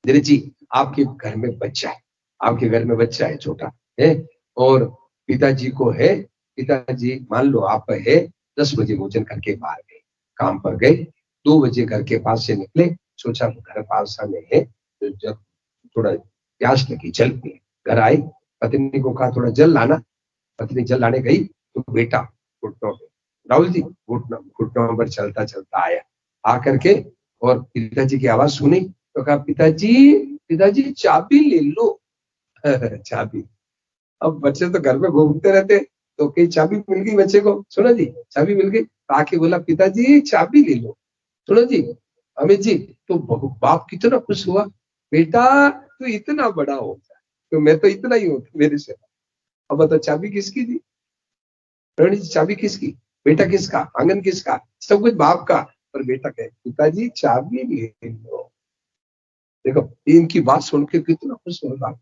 धीरे जी आपके घर में बच्चा है, आपके घर में बच्चा है छोटा है, और पिताजी को है, पिताजी मान लो आप है 10 बजे भोजन करके बाहर गए, काम पर गए, 2 बजे घर के पास से निकले, सोचा घर पास में है, तो जब थोड़ा प्यास लगी जल पिए, घर आई, पत्नी को कहा थोड़ा जल लाना, पत्नी जल लाने गई तो बेटा घुटनों पे, राहुल जी घुटनों पर चलता चलता आया, आकर के और पिताजी की आवाज सुनी तो कहा पिताजी चाबी ले लो। चाबी, अब बच्चे तो घर में घूमते रहते, तो कहीं चाबी मिल गई बच्चे को, सुनो जी चाबी मिल गई, आके बोला पिताजी चाबी ले लो। सुनो जी अमित जी, तो बाप कितना खुश हुआ, बेटा तू इतना बड़ा हो गया, तो मैं तो इतना ही हूँ मेरे से, अब बता चाबी किसकी थी? रानी जी चाबी किसकी? बेटा किसका? आंगन किसका? सब कुछ बाप का, पर बेटा कहे पिताजी चाबी ले लो। देखो इनकी बात सुन के कितना खुश हुआ बाप,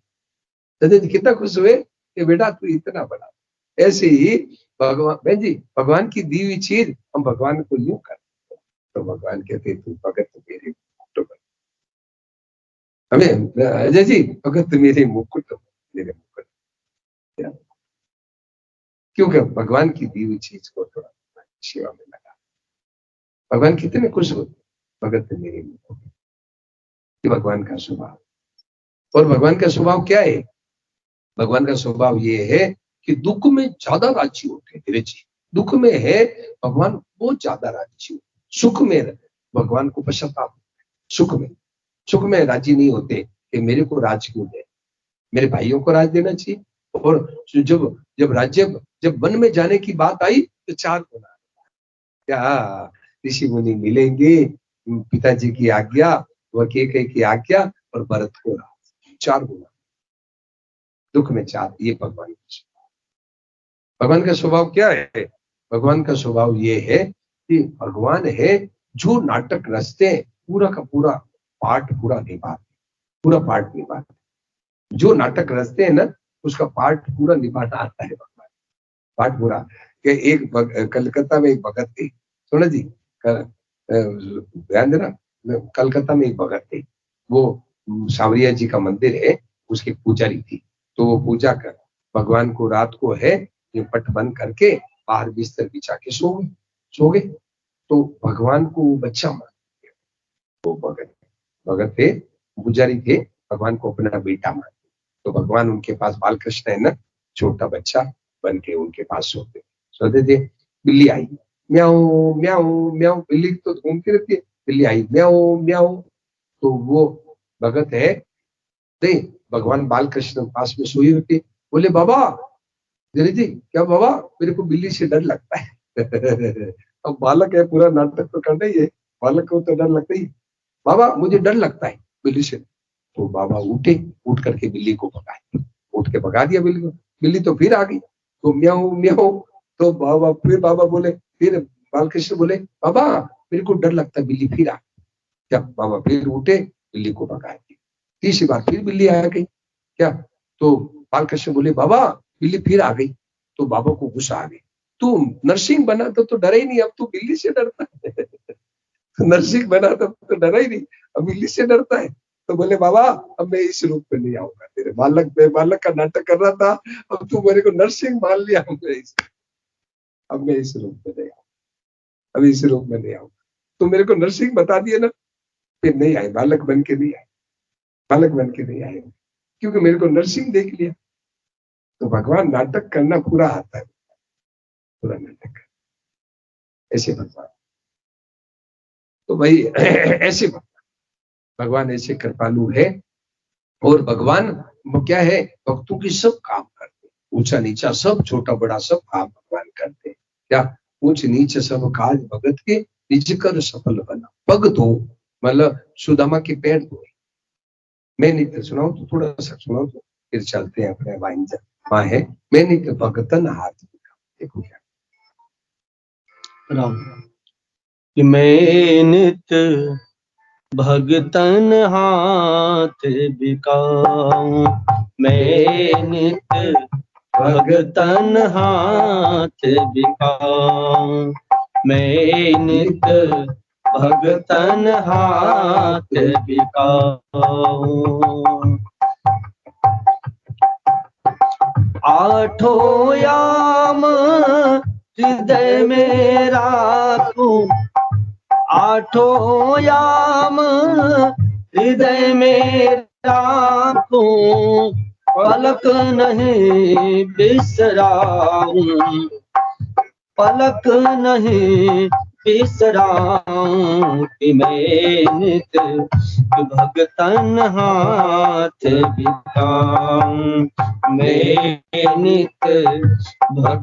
कितना खुश हुए कि बेटा तू इतना बड़ा। ऐसे ही भगवान, बहन जी भगवान की दी हुई चीज हम भगवान को यूं करते, तो भगवान कहते तू भगत मेरे मुकुट बन। हमें अजय जी भगत मेरे मुकुट, मेरे मुकुट, क्योंकि भगवान की दी हुई चीज को थोड़ा सेवा में लगा, भगवान कितने खुश होते, भगत मेरे मुकुट, भगवान का स्वभाव। और भगवान का स्वभाव क्या है? भगवान का स्वभाव ये है कि दुख में ज्यादा राजी होते हैं, धीरे जी दुख में है भगवान बहुत ज्यादा राजी होते, सुख में भगवान को पश्चाताप, सुख में राजी नहीं होते कि मेरे को राज क्यों दे, मेरे भाइयों को राज देना चाहिए। और जब राज्य, जब वन में जाने की बात आई तो 4 गुना, क्या ऋषि मुनि मिलेंगे, पिताजी की आज्ञा, वह की आज्ञा और भरत को राज, 4 गुना, दुख में 4, ये भगवान का स्वभाव। भगवान का स्वभाव क्या है? भगवान का स्वभाव ये है कि भगवान है जो नाटक रचते हैं पूरा का पूरा पाठ पूरा निभाते, पूरा पाठ निभाते, जो नाटक रचते हैं ना उसका पाठ पूरा निभाना आता है भगवान, पाठ पूरा। कि एक कलकत्ता में एक भगत थे, सुनो जी ध्यान देना, कलकत्ता में एक भगत थे, वो सांवरिया जी का मंदिर है, उसकी पुजारी थी, तो वो पूजा कर भगवान को रात को है ये पट बंद करके बाहर बिस्तर बिछा के सो गए, तो भगवान को वो बच्चा मान गया, वो भगत थे, पुजारी थे, भगवान को अपना बेटा मान, तो भगवान उनके पास, बालकृष्ण है ना, छोटा बच्चा बन के उनके पास सोते थे। बिल्ली आई, म्याऊ म्याऊ म्याऊ, बिल्ली तो घूमती रहती है, बिल्ली आई म्याऊ म्याऊ, तो वो भगत है नहीं, भगवान बालकृष्ण पास में सोई होती, बोले बाबा जरी जी क्या बाबा, मेरे को बिल्ली से डर लगता है। अब बालक है, पूरा नाटक तो करना ही है, बालक को तो डर लगता ही, बाबा मुझे डर लगता है बिल्ली से। तो बाबा उठ करके बिल्ली को भगाए, उठ के भगा दिया बिल्ली को, बिल्ली तो फिर आ गई, तो म्याऊ म्याऊ, तो बाबा बोले, फिर बालकृष्ण बोले बाबा मेरे को डर लगता है, बिल्ली फिर आ गई। क्या बाबा फिर उठे, बिल्ली को भगा दिया, तीसरी बार फिर बिल्ली आ गई, क्या तो बालकृष्ण बोले बाबा बिल्ली फिर आ गई, तो बाबा को गुस्सा आ गई, तू नरसिंह बना तो डरा ही नहीं, अब तू बिल्ली से डरता है। नरसिंह बना तो डरा ही नहीं, अब बिल्ली से डरता है। तो बोले बाबा अब मैं इस रूप में नहीं आऊंगा, तेरे बालक का नाटक कर रहा था, अब तू मेरे को नरसिंह मान लिया, अब मैं इस रूप में नहीं आऊंगा, अब इस रूप में नहीं आऊंगा, तो मेरे को नरसिंह बता दिए ना, फिर नहीं आए, बालक बन के नहीं आए, बालक बन के नहीं आए, क्योंकि मेरे को नरसिंह देख लिया। तो भगवान नाटक करना पूरा आता है, पूरा नाटक ऐसे भगवान। तो भाई ऐसे भगवान ऐसे कृपालु है। और भगवान वो क्या है, भक्तों की सब काम करते, ऊंचा नीचा सब, छोटा बड़ा सब काम भगवान करते। क्या ऊंच नीच सब काज भगत के, निज कर सफल बना। पग धो मतलब सुदामा के पैर धोए। मैं नित्य सुनाऊं तो थोड़ा सा सुनाऊं तो फिर चलते हैं अपने वाइन वहां है। मैं नित्य भगतन हाथ देखो क्या राम कि मैं नित्य भगतन हाथ बिकाऊं, मैं नित्य भगतन हाथ बिकाऊं, मैं नित्य भगतन हाथ बिकाऊं। आठों याम हृदय में राखूं, आठों याम हृदय में राखूं, पलक नहीं बिसराऊं, पलक नहीं बिसराऊं कि मैं नित्य भगतन हाथ बिकाऊं, मैं नित्य भगतन